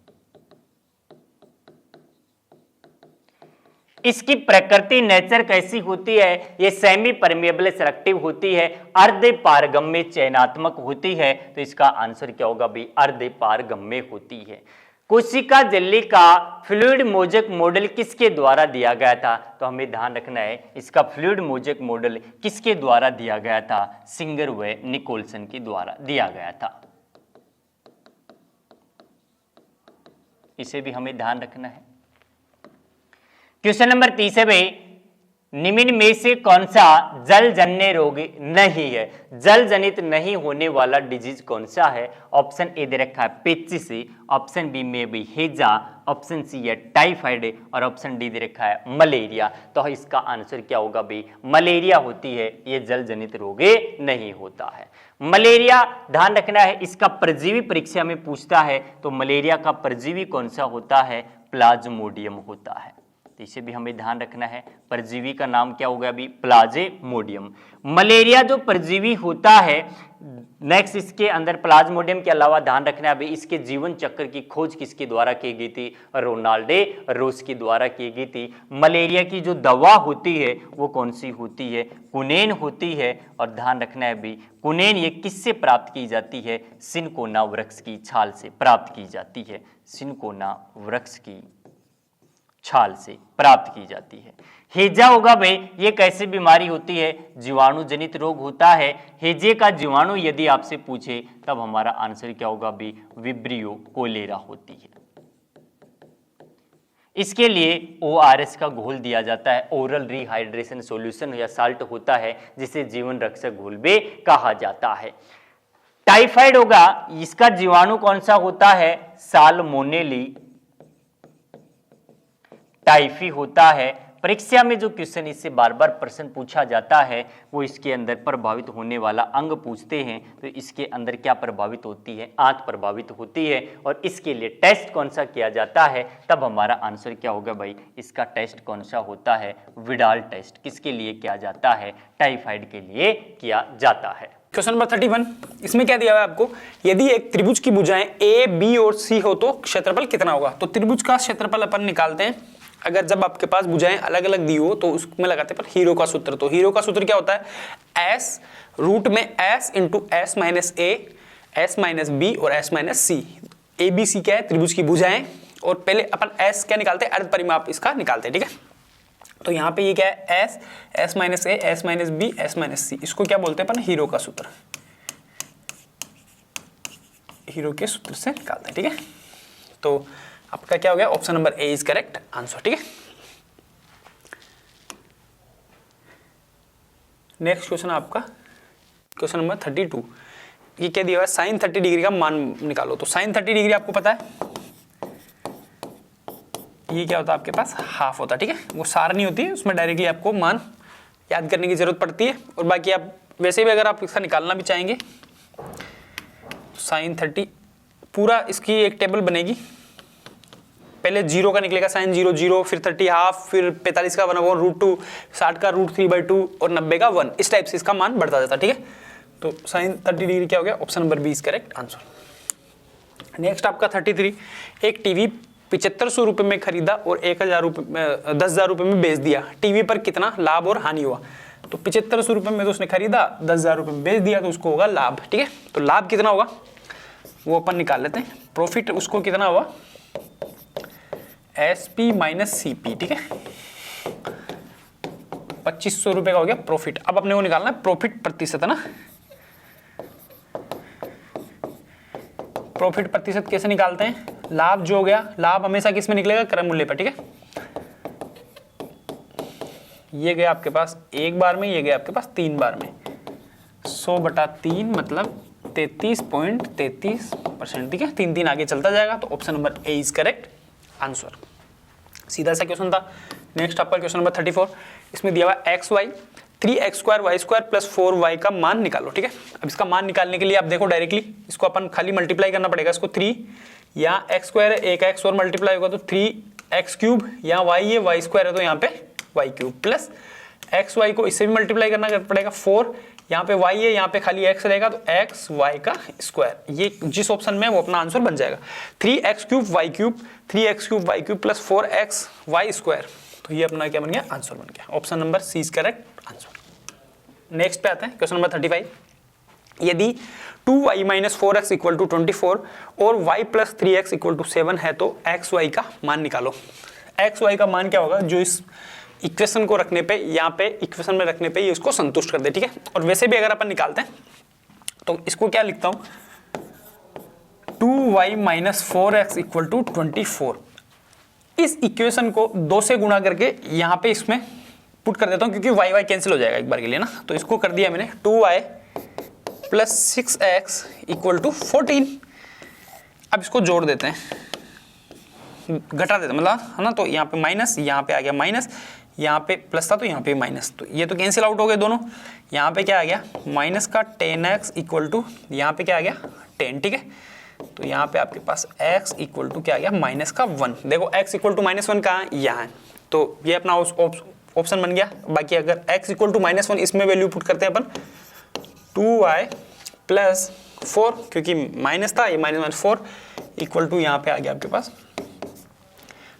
[SPEAKER 2] इसकी प्रकृति नेचर कैसी होती है? ये सेमी परमेबल सेलेक्टिव होती है, अर्धपारगम्य चयनात्मक होती है। तो इसका आंसर क्या होगा भाई? अर्धपारगम्य होती है। कोशिका झिल्ली का फ्लूइड मोजेक मॉडल किसके द्वारा दिया गया था? तो हमें ध्यान रखना है, इसका फ्लूइड मोजेक मॉडल किसके द्वारा दिया गया था? सिंगर व निकोलसन के द्वारा दिया गया था। इसे भी हमें ध्यान रखना है। क्वेश्चन नंबर 30 है भाई, निम्न में से कौन सा जलजन्य रोग नहीं है? जल जनित नहीं होने वाला डिजीज कौन सा है? ऑप्शन ए दे रखा है पेचिस, ऑप्शन बी में भी हेजा, ऑप्शन सी है टाइफाइड और ऑप्शन डी दे रखा है मलेरिया। तो इसका आंसर क्या होगा भाई? मलेरिया होती है, ये जल जनित रोग नहीं होता है। मलेरिया ध्यान रखना है, इसका परजीवी परीक्षा में पूछता है, तो मलेरिया का परजीवी कौन सा होता है? प्लाज्मोडियम होता है। तो इसे भी हमें ध्यान रखना है, परजीवी का नाम क्या होगा अभी? प्लाज्मोडियम। मलेरिया जो परजीवी होता है, नेक्स्ट इसके अंदर प्लाज्मोडियम के अलावा ध्यान रखना है अभी, इसके जीवन चक्र की खोज किसके द्वारा की गई थी? रोनाल्डे रोस के द्वारा की गई थी। मलेरिया की जो दवा होती है वो कौन सी होती है? कुनेन होती है। और ध्यान रखना है अभी, कुनेन ये किससे प्राप्त की जाती है? सिनकोना वृक्ष की छाल से प्राप्त की जाती है, सिनकोना वृक्ष की छाल से प्राप्त की जाती है। हेजा होगा भाई, ये कैसी बीमारी होती है? जीवाणु जनित रोग होता है। हेजे का जीवाणु यदि आपसे पूछे तब हमारा आंसर क्या होगा भाई? विब्रियो कोलेरा होती है। इसके लिए ORS का घोल दिया जाता है, ओरल रिहाइड्रेशन सॉल्यूशन या साल्ट होता है, जिसे जीवन रक्षक घोल भी कहा जाता है। टाइफाइड होगा, इसका जीवाणु कौन सा होता है? साल्मोनेली टाइफी होता है। परीक्षा में जो क्वेश्चन इससे बार बार प्रश्न पूछा जाता है वो इसके अंदर प्रभावित होने वाला अंग पूछते हैं, तो इसके अंदर क्या प्रभावित होती है? आंत प्रभावित होती है। और इसके लिए टेस्ट कौन सा किया जाता है? तब हमारा आंसर क्या होगा भाई? इसका टेस्ट कौन सा होता है? Widal test. किसके लिए किया जाता है? टाइफाइड के लिए किया जाता है।
[SPEAKER 3] क्वेश्चन नंबर 31, इसमें क्या दिया हुआ है आपको? यदि एक त्रिभुज की भुजाएं A, B और C हो तो क्षेत्रफल कितना होगा? तो त्रिभुज का क्षेत्रफल अपन निकालते हैं। अगर जब आपके पास भुजाएं अलग अलग दी हो तो उसमें लगाते हैं पर हीरो का सूत्र। तो हीरो का सूत्र क्या होता है? S रूट में S into S minus A, S minus B और S minus C। A B C क्या है? त्रिभुज की भुजाएं। और पहले अपन S क्या निकालते हैं? अर्ध परिमाप इसका निकालते हैं, ठीक है। तो यहाँ पे ये क्या है? S, S minus A, S minus B, S minus C। इसको क्या बोलते हैं अपन? हीरो का सूत्र। हीरो के सूत्र से निकालते हैं, ठीक है। तो आपका क्या हो गया? Option number A is correct answer, ठीक है। नेक्स्ट क्वेश्चन आपका क्वेश्चन नंबर 32। ये क्या दिया हुआ है? साइन 30 डिग्री का मान निकालो। तो साइन 30 डिग्री आपको पता है ये क्या होता है? आपके पास हाफ होता है, ठीक है। वो सारणी होती है, उसमें डायरेक्टली आपको मान याद करने की जरूरत पड़ती है। और बाकी आप वैसे भी अगर आप इसका निकालना भी चाहेंगे तो साइन 30 पूरा इसकी एक टेबल बनेगी। पहले 0 का निकलेगा साइन 0 0, फिर 30 हाफ, फिर 45 का 1/√2, 60 का √3/2 और 90 का 1। इस टाइप से इसका मान बढ़ता जाता है, ठीक है। तो साइन 30 डिग्री क्या हो गया? Option number B is correct answer. Next आपका 33, एक टीवी 7500 रुपये में खरीदा और 10,000 रुपये में बेच दिया। टीवी पर कितना लाभ और हानि हुआ? तो 7500 रुपये में तो उसने खरीदा, 10,000 रुपये में बेच दिया, तो उसको होगा लाभ। ठीक है, तो लाभ कितना होगा वो अपन निकाल लेते हैं। प्रॉफिट उसको कितना हुआ, SP माइनस CP। ठीक है, 2500 रुपये का हो गया प्रॉफिट। अब अपने को निकालना है प्रॉफिट प्रतिशत, है ना। प्रॉफिट प्रतिशत कैसे निकालते हैं, लाभ जो हो गया, लाभ हमेशा किस में निकलेगा, क्रय मूल्य पर। ठीक है, ये गया आपके पास एक बार में, ये गया आपके पास 3 बार में, 100/3 मतलब 33.33%। ठीक है, 3 आगे चलता जाएगा, तो option number A is correct answer. सीधा सा क्वेश्चन था। नेक्स्ट आपका क्वेश्चन नंबर 34, इसमें दिया हुआ XY 3x² y² plus 4y का मान निकालो। ठीक है, अब इसका मान निकालने के लिए आप देखो डायरेक्टली इसको अपन खाली मल्टीप्लाई करना पड़ेगा। इसको 3 या x² है, एक x और मल्टीप्लाई होगा तो 3x³ या y है, y² है तो यहाँ पे y³ प्लस xy को इससे भी मल्टीप्लाई करना पड़ेगा 4, यहाँ पे y है, यहाँ पे खाली x रहेगा तो xy का स्क्वायर। ये जिस ऑप्शन में वो अपना आंसर बन जाएगा। 3x³ y³ 3x³ y³ plus 4xy², तो ये अपना क्या बन गया, आंसर बन गया। Option number C is correct answer. Next पे आते हैं क्वेश्चन नंबर 35। यदि 2y minus 4x equal to 24 और y plus 3x equal to 7 है तो xy का मान निकालो। xy का मान क्या होगा, जो इस इक्वेशन को रखने पे, यहाँ पे इक्वेशन में रखने पे ये उसको संतुष्ट कर दे। ठीक है, और वैसे भी अगर अपन निकालते हैं तो इसको क्या लिखता हूँ, 2y minus 4x equal to 24। इस इक्वेशन को 2 से गुणा करके यहाँ पे इसमें पुट कर देता हूँ, क्योंकि y कैंसिल हो जाएगा एक बार के लिए ना। तो इसको कर दिया मैंने 2y plus 6x equal to 14। अब इसको जोड़ देते हैं, घटा देते हैं मतलब, है ना। तो यहाँ पे माइनस, यहाँ पे आ गया माइनस, यहाँ पे प्लस था तो यहाँ पे माइनस, तो ये तो कैंसिल आउट हो गए दोनों। यहाँ पे क्या आ गया, माइनस का 10x इक्वल टू यहाँ पे क्या आ गया 10। ठीक है, तो यहाँ पे आपके पास x इक्वल टू क्या आ गया, माइनस का 1। देखो x इक्वल टू -1 कहाँ है, यहाँ है, तो ये अपना ऑप्शन बन गया। बाकी अगर x इक्वल टू -1 इसमें वैल्यू पुट करते हैं अपन 2y प्लस 4, क्योंकि माइनस था, ये -4 इक्वल टू यहाँ पे आ गया आपके पास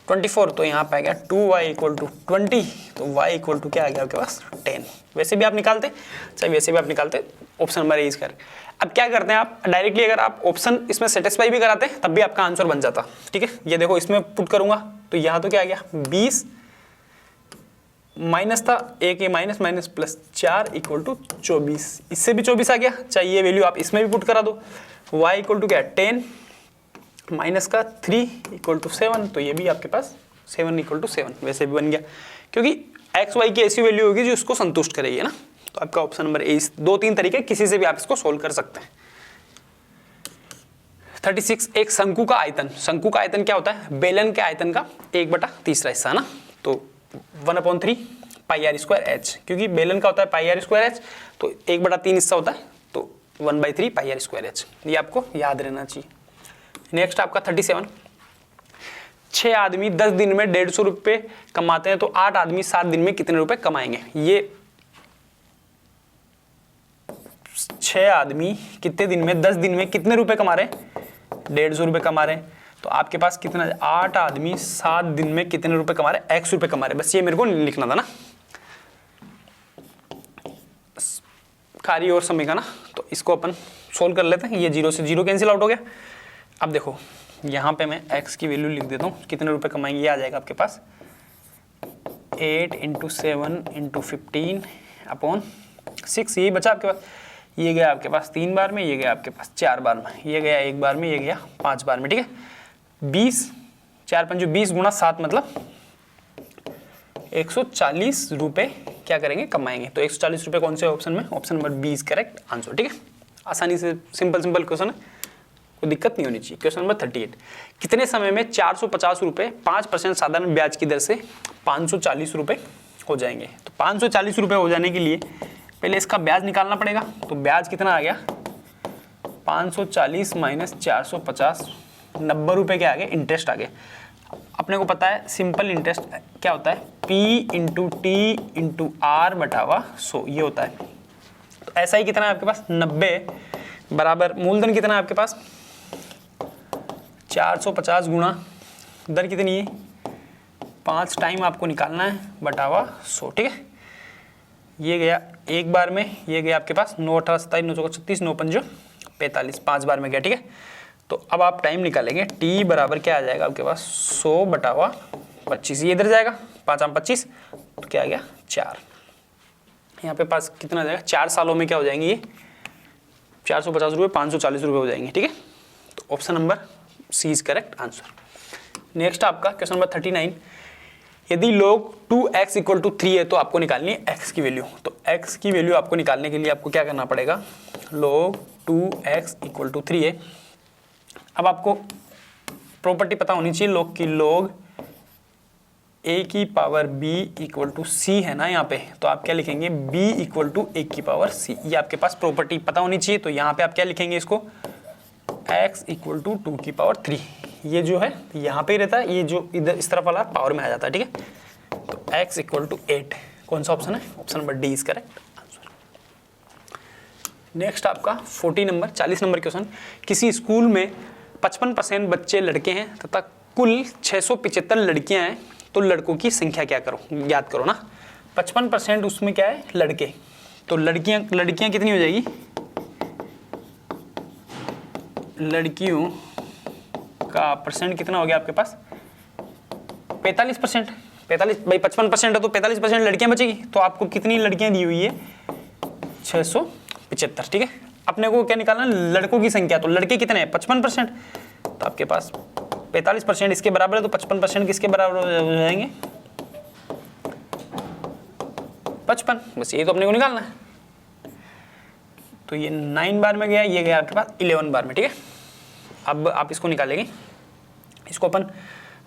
[SPEAKER 3] 24, तो यहाँ पे आ गया 2y इक्वल टू 20, तो y इक्वल टू क्या आ गया आपके पास 10। वैसे भी आप निकालते, चाहे वैसे भी आप निकालते, option number A is correct. अब क्या करते हैं आप डायरेक्टली, अगर आप ऑप्शन इसमें सेटिस्फाई भी कराते तब भी आपका आंसर बन जाता। ठीक है, ये देखो इसमें पुट करूंगा तो यहाँ तो क्या आ गया 20 माइनस था, एक ये minus minus plus 4 equal to 24, इससे भी 24 आ गया। चाहे ये वैल्यू आप इसमें भी पुट करा दो, y इक्वल टू क्या 10 माइनस का 3 इक्वल टू 7, तो ये भी आपके पास 7 इक्वल टू 7 वैसे भी बन गया, क्योंकि एक्स वाई की ऐसी वैल्यू होगी जो इसको संतुष्ट करेगी ना। तो आपका ऑप्शन नंबर ए। 2-3 तरीके किसी से भी आप इसको सोल्व कर सकते हैं। 36 एक शंकु का आयतन। शंकु का आयतन क्या होता है, बेलन के आयतन का 1/3 हिस्सा ना। तो 1/3 πr²h, क्योंकि बेलन का होता है πr²h, तो 1/3 हिस्सा होता है, तो 1/3 πr²h। ये आपको याद रहना चाहिए। नेक्स्ट आपका 37, 6 आदमी 10 दिन में 150 रुपये कमाते हैं तो 8 आदमी 7 दिन में कितने रुपए कमाएंगे। ये 6 आदमी कितने दिन में, 10 दिन में कितने रुपए कमा रहे हैं, 150 रुपये कमा रहे हैं। तो आपके पास कितना, 8 आदमी 7 दिन में कितने रुपए कमा रहे हैं, x रुपये कमा रहे हैं। बस ये मेरे को लिखना था ना, कार्य और समय का ना। तो इसको अपन सोल्व कर लेते हैं। ये 0 से 0 कैंसिल आउट हो गया। अब देखो यहाँ पे मैं x की वैल्यू लिख देता हूँ, कितने रुपए कमाएंगे। ये आ जाएगा आपके पास 8 × 7 × 15 अपॉन 6, यही बचा आपके पास। ये गया आपके पास 3 बार में, ये गया आपके पास 4 बार में, ये गया 1 बार में, ये गया 5 बार में। ठीक है, 20 4 5 20 × 7 मतलब 140 रुपये क्या करेंगे, कमाएंगे। तो 140 रुपये कौन से ऑप्शन में, option number B is correct answer. ठीक है, आसानी से सिंपल क्वेश्चन है, कोई दिक्कत नहीं होनी चाहिए। क्वेश्चन नंबर 38, कितने समय में 450 रुपये 5% साधारण ब्याज की दर से 540 रुपये हो जाएंगे। तो 540 रुपये हो जाने के लिए पहले इसका ब्याज निकालना पड़ेगा। तो ब्याज कितना आ गया, 540 माइनस 450, 90 रुपये क्या आ गए, इंटरेस्ट आ गए। अपने को पता है सिंपल इंटरेस्ट क्या होता है, P × T × R/100 ये होता है। तो ऐसा ही कितना है आपके पास, 90 बराबर मूलधन कितना है आपके पास, 450 गुणा दर कितनी है, 5 टाइम आपको निकालना है बटावा 100। ठीक है, ये गया एक बार में, ये गया आपके पास 9 18 27 9 14 36 9 5 45, 5 बार में गया, ठीक है। तो अब आप टाइम निकालेंगे, t बराबर क्या आ जाएगा आपके पास 100/25, ये इधर जाएगा 5 आम 25, तो क्या आ गया 4। यहाँ पे पास कितना जाएगा, 4 सालों में क्या हो जाएंगे ये 450 रुपये 540 रुपये हो जाएंगे, ठीक है। तो option number C is correct answer. Next आपका क्वेश्चन नंबर 39, यदि लोग 2x = 3 है तो आपको निकालनी है x की वैल्यू। तो x की वैल्यू आपको निकालने के लिए आपको क्या करना पड़ेगा, लोग 2x = 3 है। अब आपको प्रॉपर्टी पता होनी चाहिए लोग की, लोग a की पावर b = c है ना यहाँ पे, तो आप क्या लिखेंगे b = a की पावर c, ये आपके पास प्रॉपर्टी पता होनी चाहिए। तो यहाँ पे आप क्या लिखेंगे इसको, x = 2 की पावर 3, ये जो है यहाँ पे ही रहता है, ये जो इधर इस तरफ वाला पावर में आ जाता है, ठीक है। तो x = 8, कौन सा ऑप्शन है, option number D is correct answer. Next आपका 40 नंबर क्वेश्चन, किसी स्कूल में 55% बच्चे लड़के हैं तथा कुल 675 लड़कियां हैं, तो लड़कों की संख्या क्या करो, याद करो ना। 55% उसमें क्या है लड़के, तो लड़कियां कितनी हो जाएगी, लड़कियों का परसेंट कितना हो गया आपके पास 45%। 45 भाई 55% है तो 45% लड़कियां बचेगी, तो आपको कितनी लड़कियां दी हुई है 675, ठीक है। अपने को क्या निकालना, लड़कों की संख्या, तो लड़के कितने हैं 55%, तो आपके पास 45% इसके बराबर है, तो 55% किसके बराबर हो जाएंगे 55, बस ये तो अपने को निकालना है। तो ये 9 बार में गया, ये गया आपके पास 11 बार में, ठीक है। अब आप इसको निकालेंगे, इसको अपन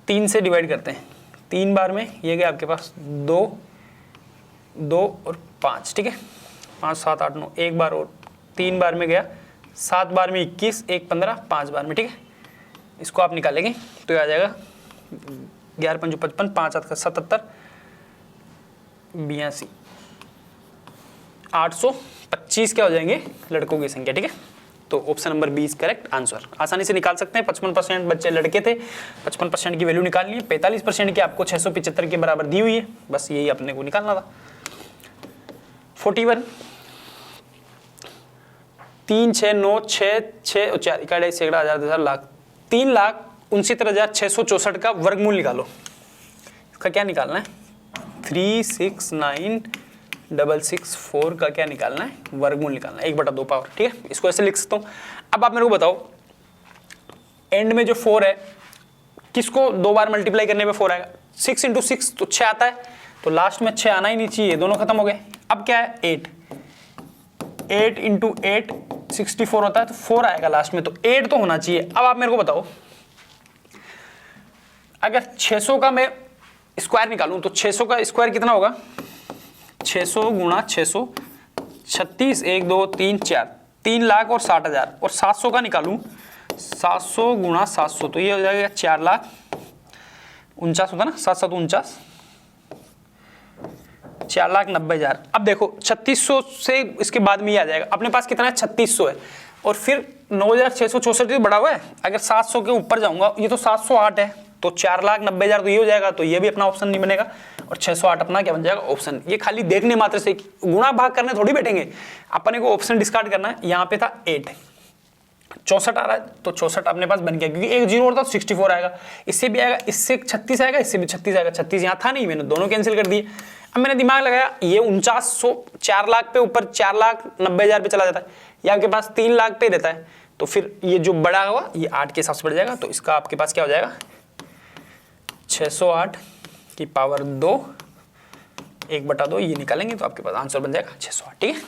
[SPEAKER 3] 3 से डिवाइड करते हैं, 3 बार में ये गया आपके पास 2 2 और 5, ठीक है। 5 7 8 9, एक बार और 3 बार में गया, 7 बार में 21 1 15, 5 बार में, ठीक है। इसको आप निकालेंगे तो ये आ जाएगा 11 5 55, 5 8 77 82, 825 क्या हो जाएंगे लड़कों की संख्या, ठीक है। तो option number B is correct answer. आसानी से निकाल सकते हैं, 55% बच्चे लड़के थे, 55% की वैल्यू निकालनी है, 45% की आपको 675 के बराबर दी हुई है, बस यही अपने को निकालना था। 41 3 6 9 6 6 4 इकाई सैकड़ा हजार 10,000 लाख 3,69,664 का वर्गमूल निकालो। इसका क्या निकालना है 369,664 का क्या निकालना है वर्गमूल निकालना है, 1/2 पावर, ठीक है। इसको ऐसे लिख सकता हूँ। अब आप मेरे को बताओ एंड में जो 4 है किसको 2 बार मल्टीप्लाई करने पे 4 आएगा, 6 × 6 तो 6 आता है, तो लास्ट में 6 आना ही नहीं चाहिए, दोनों खत्म हो गए। अब क्या है 8 × 8 64 होता है, तो 4 आएगा लास्ट में, तो 8 तो होना चाहिए। अब आप मेरे को बताओ अगर 600 का मैं स्क्वायर निकालूं तो 600 का स्क्वायर कितना होगा, 600 × 600 36 1 2 3 4 3,60,000 और 700 का निकालूं 700 × 700 तो ये हो जाएगा 4,49,000 होता ना, 7 7 49 4,90,000। अब देखो 3600 से इसके बाद में ही आ जाएगा, अपने पास कितना है 3600 है और फिर 9,664 बड़ा हुआ है। अगर 700 के ऊपर जाऊंगा, ये तो 708 है, तो 4,90,000 तो ये हो जाएगा, तो ये भी अपना ऑप्शन नहीं बनेगा और 608 अपना क्या बन जाएगा ऑप्शन। ये खाली देखने मात्र से गुणा भाग करने थोड़ी बैठेंगे, अपने को ऑप्शन डिस्कार्ड करना है। यहाँ पे था 8 64 आ रहा है, तो 64 अपने पास बन गया, क्योंकि एक 0 और था 64 आएगा, इससे भी आएगा, इससे 36 आएगा, इससे भी 36 आएगा। 36 यहाँ था नहीं, मैंने दोनों कैंसिल कर दिए। अब मैंने दिमाग लगाया, ये 49,100 4 लाख पे ऊपर 4,90,000 पे चला जाता है, ये आपके पास 3 लाख पे रहता है, तो फिर ये जो बड़ा हुआ ये 8 के हिसाब से बढ़ जाएगा, तो इसका आपके पास क्या हो जाएगा 608 की पावर 2 1/2 ये निकालेंगे तो आपके पास आंसर बन जाएगा 608, ठीक है।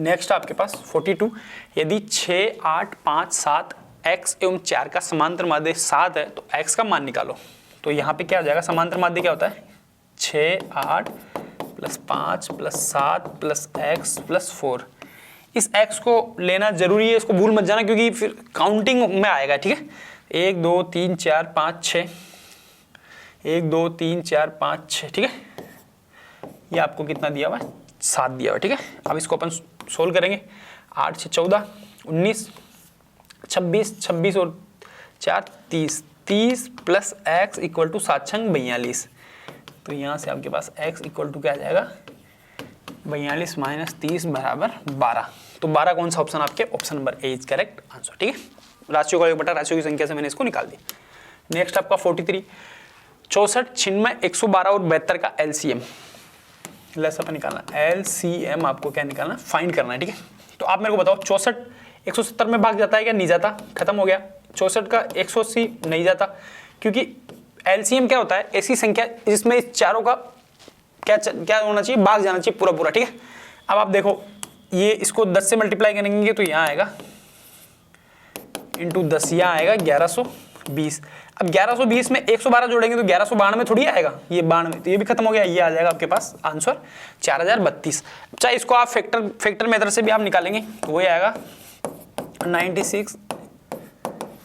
[SPEAKER 3] नेक्स्ट आपके पास 42, यदि 6 8 5 7 x एवं 4 का समांतर माध्य 7 है तो x का मान निकालो। तो यहाँ पे क्या हो जाएगा, समांतर माध्य क्या होता है 6 8 + 5 + 7 + x + 4। इस x को लेना जरूरी है, इसको भूल मत जाना क्योंकि फिर काउंटिंग में आएगा, ठीक है। 1 2 3 4 5 6 1 2 3 4 5 6, ठीक है। ये आपको कितना दिया हुआ है 7 दिया हुआ है, ठीक है। अब इसको अपन सोल्व करेंगे, 8 6 14 19 26 26 और 4 30 30 + x = 7 × 42। तो यहाँ से आपके पास x = क्या आ जाएगा 42 माइनस 30 बराबर 12। तो 12 कौन सा ऑप्शन आपके? Option number A is correct answer. ठीक है, राशियों का योग बटा राशियों की संख्या से मैंने इसको निकाल दिया। नेक्स्ट आपका 43, 64, 96, 112 और 72 का एलसीएम लसा निकालना। एलसीएम आपको क्या निकालना? फाइंड करना है। ठीक है, तो आप मेरे को बताओ 64 170 में भाग जाता है क्या? नहीं जाता, खत्म हो गया। 64 का 180 नहीं जाता, क्योंकि एलसीएम क्या होता है? ऐसी संख्या जिसमें इस चारों का क्या होना चाहिए? भाग जाना चाहिए पूरा पूरा। ठीक है, अब आप देखो ये इसको 10 से मल्टीप्लाई करेंगे तो यहाँ आएगा इंटू 10, यहाँ आएगा 1120। अब 1120 में 112 जोड़ेंगे तो 1192 थोड़ी आएगा, ये 92, तो ये भी खत्म हो गया। ये आ जाएगा आपके पास आंसर 4032। चाहे इसको आप फैक्टर मेथड से भी आप निकालेंगे तो वही आएगा 96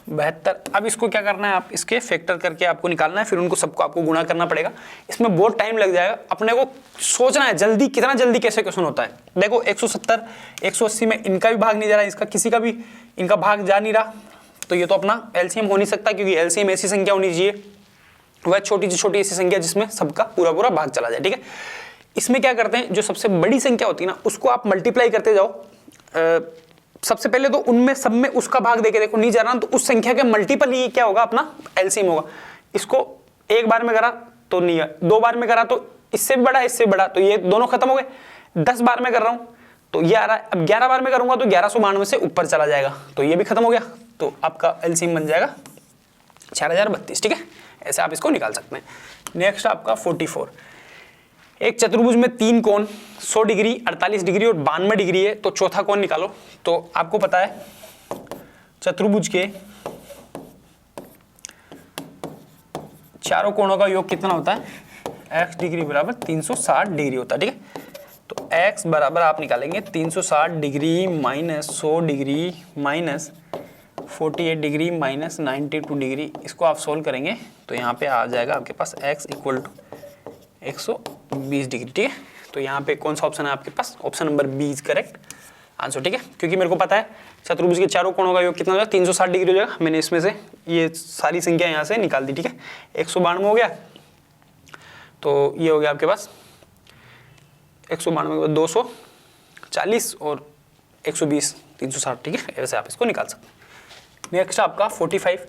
[SPEAKER 3] 72। अब इसको क्या करना है? आप इसके फैक्टर करके आपको निकालना है, फिर उनको सबको आपको गुणा करना पड़ेगा। इसमें बहुत टाइम लग जाएगा, अपने को सोचना है जल्दी, कितना जल्दी कैसे क्वेश्चन होता है। देखो 170 180 में इनका भी भाग नहीं जा रहा, इसका किसी का भी इनका भाग जा नहीं रहा, तो ये तो अपना एलसीएम हो नहीं सकता, क्योंकि एलसीएम ऐसी संख्या होनी चाहिए, वह छोटी से छोटी ऐसी संख्या जिसमें सबका पूरा पूरा भाग चला जाए। ठीक है, इसमें क्या करते हैं, जो सबसे बड़ी संख्या होती है ना उसको आप मल्टीप्लाई करते जाओ। सबसे पहले तो उनमें सब में उसका भाग देके देखो, नहीं जा रहा तो उस संख्या के मल्टीपल ही क्या होगा? अपना एलसीएम होगा। इसको एक बार में करा तो नहीं है, 2 बार में करा तो इससे भी बड़ा इससे भी बड़ा, तो ये दोनों खत्म हो गए। 10 बार में कर रहा हूं तो ये आ रहा है। अब 11 बार में करूंगा तो 1192 से ऊपर चला जाएगा, तो ये भी खत्म हो गया, तो आपका एलसीएम बन जाएगा 4032। ठीक है, ऐसे आप इसको निकाल सकते हैं। नेक्स्ट आपका 44, एक चतुर्भुज में 3 कोण 100 डिग्री 48 डिग्री और 92 डिग्री है, तो चौथा कोण निकालो। तो आपको पता है चतुर्भुज के चारों कोणों का योग कितना होता है? x डिग्री बराबर 360 डिग्री होता है। ठीक है, तो x बराबर आप निकालेंगे 360 degree minus 100 degree minus 48 degree minus 92 degree. इसको आप सोल्व करेंगे तो यहाँ पे आ जाएगा आपके पास x इक्वल टू 120 डिग्री। ठीक है, तो यहाँ पे कौन सा ऑप्शन है आपके पास? Option number B is correct answer. ठीक है, क्योंकि मेरे को पता है चतुर्भुज के चारों कोणों का योग कितना हो जाएगा? 360 डिग्री हो जाएगा। मैंने इसमें से ये सारी संख्या यहाँ से निकाल दी। ठीक है, 192 हो गया, तो ये हो गया आपके पास 192 के बाद 240 और 120 360। ठीक है, ऐसे आप इसको निकाल सकते हैं। नेक्स्ट आपका 45,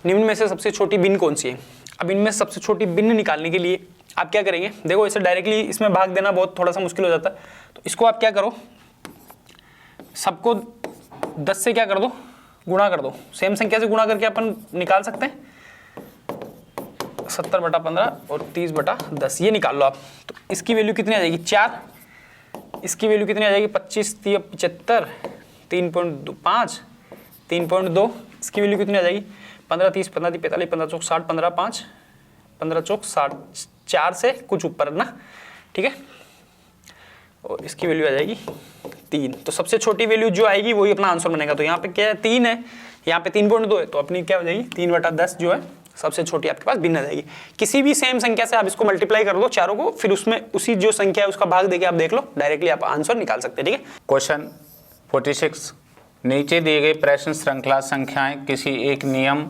[SPEAKER 3] निम्न में से सबसे छोटी भिन्न कौन सी है? अब इनमें सबसे छोटी भिन्न निकालने के लिए आप क्या करेंगे? देखो इसे डायरेक्टली इसमें भाग देना बहुत थोड़ा सा मुश्किल हो जाता है, तो इसको आप क्या करो, सबको 10 से क्या कर दो? गुणा कर दो। सेम संख्या से गुणा करके अपन निकाल सकते हैं 70/15 और 30/10, ये निकाल लो आप। तो इसकी वैल्यू कितनी आ जाएगी? 4। इसकी वैल्यू कितनी आ जाएगी? 25 3 75 3.5 3.2। इसकी वैल्यू कितनी आ जाएगी? 15 30 15 30 45 15 चौक 60 15 5 15 चौक 60, 4 से कुछ ऊपर ना। ठीक है, और इसकी वैल्यू आ जाएगी 3। तो सबसे छोटी वैल्यू जो आएगी वही अपना आंसर बनेगा। तो यहाँ पे क्या है? 3 है, यहाँ पे 3.2 है, तो अपनी क्या हो जाएगी? 3/10 जो है सबसे छोटी आपके पास भिन्न आ जाएगी। किसी भी सेम संख्या से आप इसको मल्टीप्लाई कर दो चारों को, फिर उसमें उसी जो संख्या है उसका भाग देके आप देख लो, डायरेक्टली आप आंसर निकाल सकते हैं। ठीक है,
[SPEAKER 4] क्वेश्चन 46, नीचे दिए गए प्रश्न श्रृंखला संख्याएं किसी एक नियम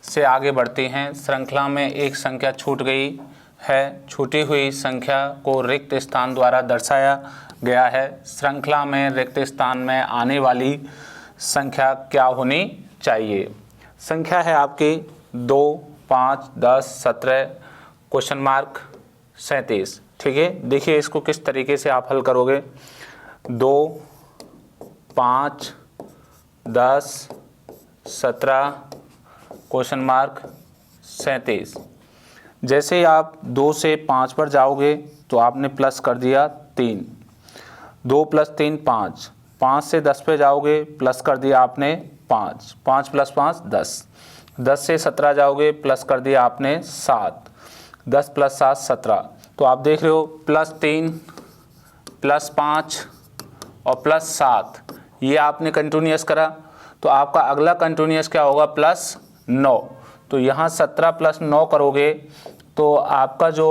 [SPEAKER 4] से आगे बढ़ती हैं। श्रृंखला में एक संख्या छूट गई है, छूटी हुई संख्या को रिक्त स्थान द्वारा दर्शाया गया है। श्रृंखला में रिक्त स्थान में आने वाली संख्या क्या होनी चाहिए? संख्या है आपकी 2 5 10 17 क्वेश्चन मार्क 37। ठीक है, देखिए इसको किस तरीके से आप हल करोगे। 2 5 10 17 क्वेश्चन मार्क 37। जैसे ही आप 2 से 5 पर जाओगे तो आपने प्लस कर दिया 3, 2 + 3 5, 5 से 10 पे जाओगे प्लस कर दिया आपने 5, 5 + 5 10, 10 से 17 जाओगे प्लस कर दिया आपने 7, 10 + 7 17। तो आप देख रहे हो +3 +5 और +7, ये आपने कंटिन्यूअस करा, तो आपका अगला कंटिन्यूअस क्या होगा? +9। तो यहाँ 17 + 9 करोगे तो आपका जो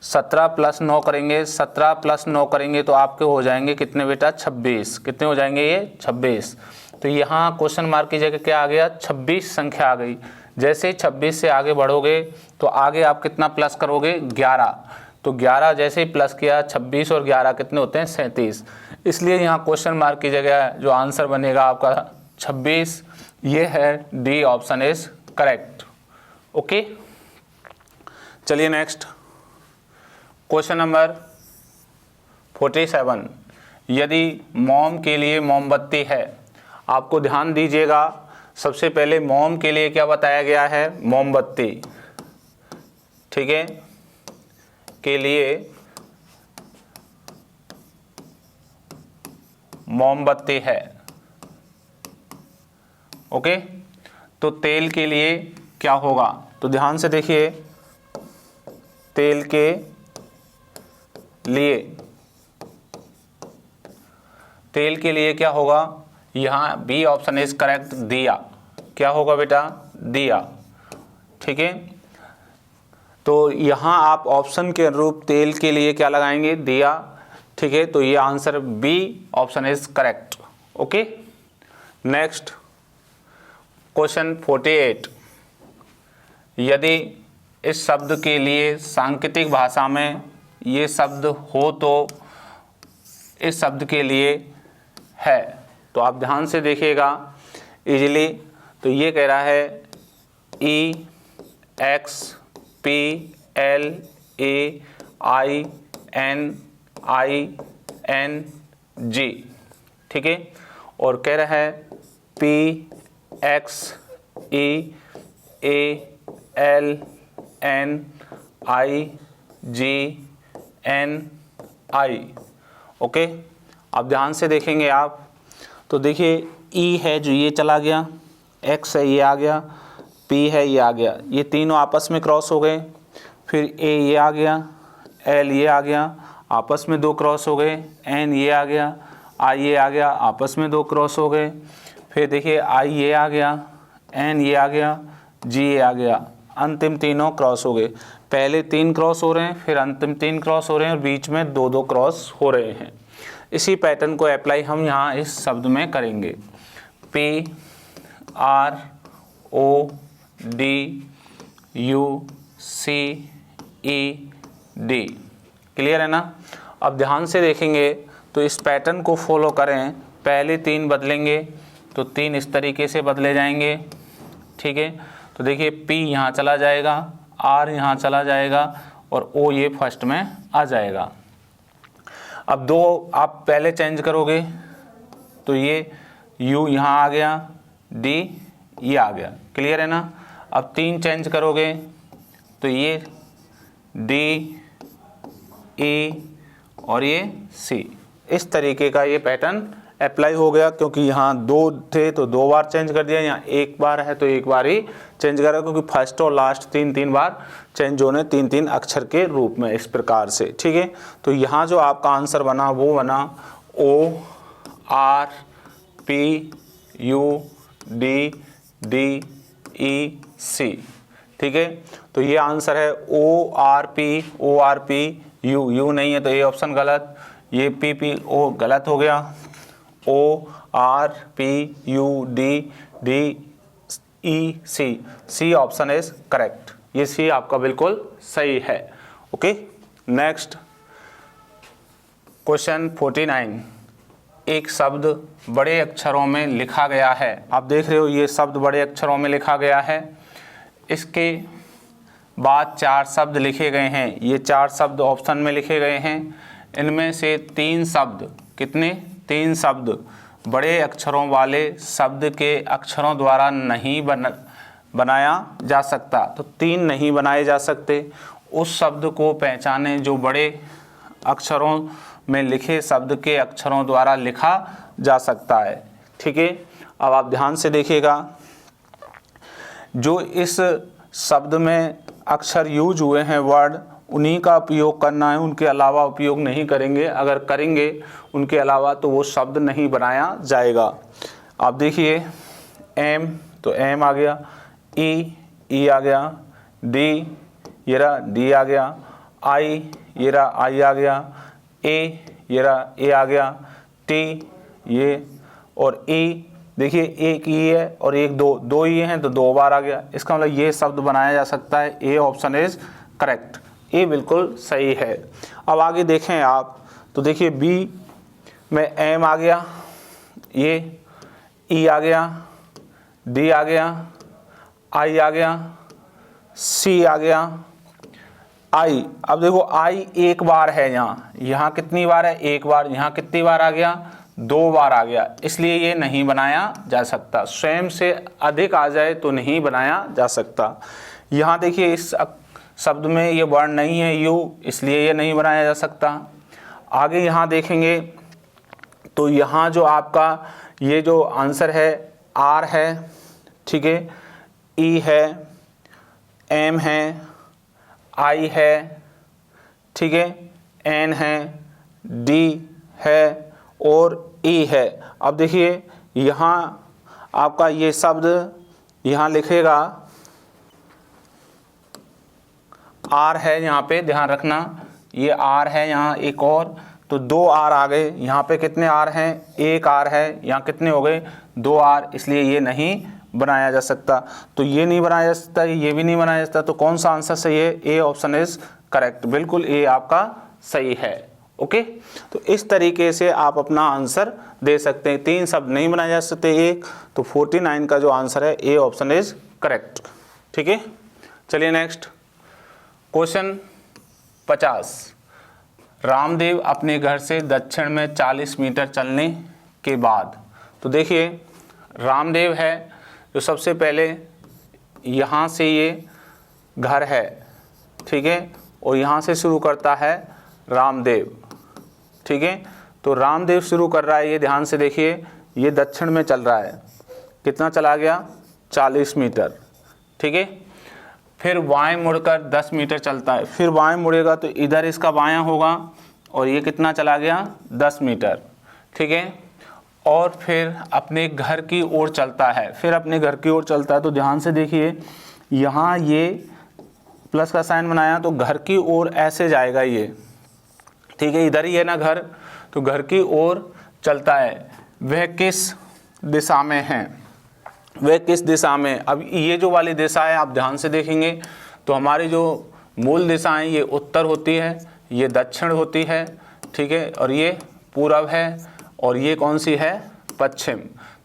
[SPEAKER 4] 17 + 9 करेंगे, 17 + 9 करेंगे तो आपके हो जाएंगे कितने बेटा? 26। कितने हो जाएंगे ये? 26। तो यहाँ क्वेश्चन मार्क की जगह क्या आ गया? 26 संख्या आ गई। जैसे 26 से आगे बढ़ोगे तो आगे आप कितना प्लस करोगे? 11। तो 11 जैसे ही प्लस किया 26 और 11 कितने होते हैं 37। इसलिए यहाँ क्वेश्चन मार्क की जगह जो आंसर बनेगा आपका 26। ये है D option is correct. Okay, चलिए नेक्स्ट क्वेश्चन नंबर 47। यदि मोम के लिए मोमबत्ती है, आपको ध्यान दीजिएगा, सबसे पहले मोम के लिए क्या बताया गया है, मोमबत्ती, ठीक है, के लिए मोमबत्ती है। ओके, तो तेल के लिए क्या होगा, तो ध्यान से देखिए, तेल के लिए, तेल के लिए क्या होगा, यहाँ बी ऑप्शन इज करेक्ट, दिया। क्या होगा बेटा, दिया, ठीक है। तो यहाँ आप ऑप्शन के अनुरूप तेल के लिए क्या लगाएंगे, दिया, ठीक है। तो ये answer B option is correct. Okay, next question 48। यदि इस शब्द के लिए सांकेतिक भाषा में ये शब्द हो तो इस शब्द के लिए है, तो आप ध्यान से देखिएगा इजीली। तो ये कह रहा है E X P L A I N I N G, ठीक है, और कह रहा है P X E A L N I G N I। Okay, अब ध्यान से देखेंगे आप, तो देखिए E है जो ये चला गया, X है ये आ गया, P है ये आ गया, ये तीनों आपस में क्रॉस हो गए, फिर A ये आ गया, L ये आ गया, आपस में दो क्रॉस हो गए, N ये आ गया, I ये आ गया, आपस में दो क्रॉस हो गए, फिर देखिए I ये आ गया, N ये आ गया, G ये आ गया, अंतिम तीनों क्रॉस हो गए। पहले 3 क्रॉस हो रहे हैं, फिर अंतिम 3 क्रॉस हो रहे हैं, और बीच में 2-2 क्रॉस हो रहे हैं। इसी पैटर्न को अप्लाई हम यहाँ इस शब्द में करेंगे, P R O D U C E D। Clear है ना। अब ध्यान से देखेंगे तो इस पैटर्न को फॉलो करें, पहले 3 बदलेंगे तो 3 इस तरीके से बदले जाएंगे, ठीक है। तो देखिए P यहाँ चला जाएगा, R यहाँ चला जाएगा, और O ये फर्स्ट में आ जाएगा। अब 2 आप पहले चेंज करोगे तो ये U यहाँ आ गया, D ये आ गया, क्लियर है ना। अब 3 चेंज करोगे तो ये D E और ये C, इस तरीके का ये पैटर्न अप्लाई हो गया। क्योंकि यहाँ 2 थे तो 2 बार चेंज कर दिया, यहाँ 1 बार है तो 1 बार ही चेंज करा, क्योंकि फर्स्ट और लास्ट 3-3 बार चेंज होने, 3-3 अक्षर के रूप में, इस प्रकार से, ठीक है। तो यहाँ जो आपका आंसर बना वो बना O R P U D D E C, ठीक है। तो ये आंसर है O R P U नहीं है तो ये ऑप्शन गलत, ये P P O गलत हो गया, O R P U D D E C option is correct. ये C आपका बिल्कुल सही है। Okay, next question 49। एक शब्द बड़े अक्षरों में लिखा गया है, आप देख रहे हो ये शब्द बड़े अक्षरों में लिखा गया है, इसके बाद 4 शब्द लिखे गए हैं, ये 4 शब्द ऑप्शन में लिखे गए हैं। इनमें से 3 शब्द, कितने, 3 शब्द बड़े अक्षरों वाले शब्द के अक्षरों द्वारा नहीं बनाया जा सकता। तो 3 नहीं बनाए जा सकते, उस शब्द को पहचाने जो बड़े अक्षरों में लिखे शब्द के अक्षरों द्वारा लिखा जा सकता है, ठीक है। अब आप ध्यान से देखिएगा, जो इस शब्द में अक्षर यूज हुए हैं, वर्ड, उन्हीं का उपयोग करना है, उनके अलावा उपयोग नहीं करेंगे। अगर करेंगे उनके अलावा तो वो शब्द नहीं बनाया जाएगा। आप देखिए एम, तो एम आ गया, ई आ गया, डी ये रहा डी आ गया, आई ये रहा आई आ गया, ए ये रहा ए आ गया, टी ये, और ई देखिए एक ई है और एक दो ई हैं तो 2 बार आ गया। इसका मतलब ये शब्द बनाया जा सकता है। A option is correct. A बिल्कुल सही है। अब आगे देखें आप तो देखिए बी में एम आ गया, ये ई आ गया, डी आ गया, आई आ गया, सी आ गया, आई। अब देखो आई एक बार है यहाँ कितनी बार है, एक बार। यहाँ कितनी बार आ गया, 2 बार आ गया, इसलिए ये नहीं बनाया जा सकता। स्वयं से अधिक आ जाए तो नहीं बनाया जा सकता। यहाँ देखिए इस शब्द में ये वर्ण नहीं है यू, इसलिए ये नहीं बनाया जा सकता। आगे यहाँ देखेंगे तो यहाँ जो आपका ये जो आंसर है आर है, ठीक है, ई है, एम है, आई है, ठीक है, एन है, डी है और ई है। अब देखिए यहाँ आपका ये शब्द यहाँ लिखेगा आर है, यहाँ पे ध्यान रखना ये आर है, यहाँ एक और तो 2 आर आ गए। यहाँ पे कितने आर हैं, 1 आर है, यहाँ कितने हो गए, 2 आर, इसलिए ये नहीं बनाया जा सकता। तो ये नहीं बनाया जा सकता, ये भी नहीं बनाया जा सकता। तो कौन सा आंसर सही है, ए ऑप्शन इज करेक्ट, बिल्कुल ए आपका सही है। ओके, तो इस तरीके से आप अपना आंसर दे सकते हैं। 3 शब्द नहीं बनाए जा सकते एक, तो 49 का जो आंसर है ए ऑप्शन इज करेक्ट। ठीक है, चलिए नेक्स्ट क्वेश्चन 50। रामदेव अपने घर से दक्षिण में 40 मीटर चलने के बाद, तो देखिए रामदेव है जो सबसे पहले यहाँ से ये घर है, ठीक है, और यहाँ से शुरू करता है रामदेव, ठीक है। तो रामदेव शुरू कर रहा है, ये ध्यान से देखिए, ये दक्षिण में चल रहा है, कितना चला गया, 40 मीटर, ठीक है। फिर बाएं मुड़कर 10 मीटर चलता है, फिर बाएं मुड़ेगा तो इधर इसका बायां होगा और ये कितना चला गया, 10 मीटर, ठीक है। और फिर अपने घर की ओर चलता है, फिर अपने घर की ओर चलता है। तो ध्यान से देखिए, यहाँ ये प्लस का साइन बनाया तो घर की ओर ऐसे जाएगा ये, ठीक है, इधर ही है ना घर, तो घर की ओर चलता है। वह किस दिशा में है, वह किस दिशा में, अब ये जो वाली दिशा है आप ध्यान से देखेंगे तो हमारी जो मूल दिशाएं ये उत्तर होती है, ये दक्षिण होती है, ठीक है, और ये पूरब है, और ये कौन सी है, पश्चिम।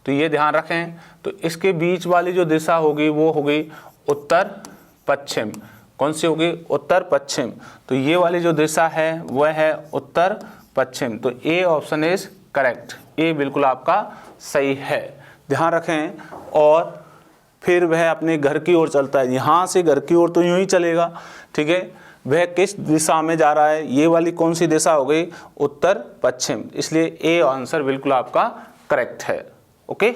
[SPEAKER 4] तो ये ध्यान रखें, तो इसके बीच वाली जो दिशा होगी वो होगी उत्तर पश्चिम। कौन सी होगी, उत्तर पश्चिम। तो ये वाली जो दिशा है वह है उत्तर पश्चिम। तो ए ऑप्शन इज करेक्ट, ए बिल्कुल आपका सही है, ध्यान रखें। और फिर वह अपने घर की ओर चलता है, यहाँ से घर की ओर तो यूं ही चलेगा, ठीक है। वह किस दिशा में जा रहा है, ये वाली कौन सी दिशा हो गई, उत्तर पश्चिम, इसलिए ए आंसर बिल्कुल आपका करेक्ट है। ओके।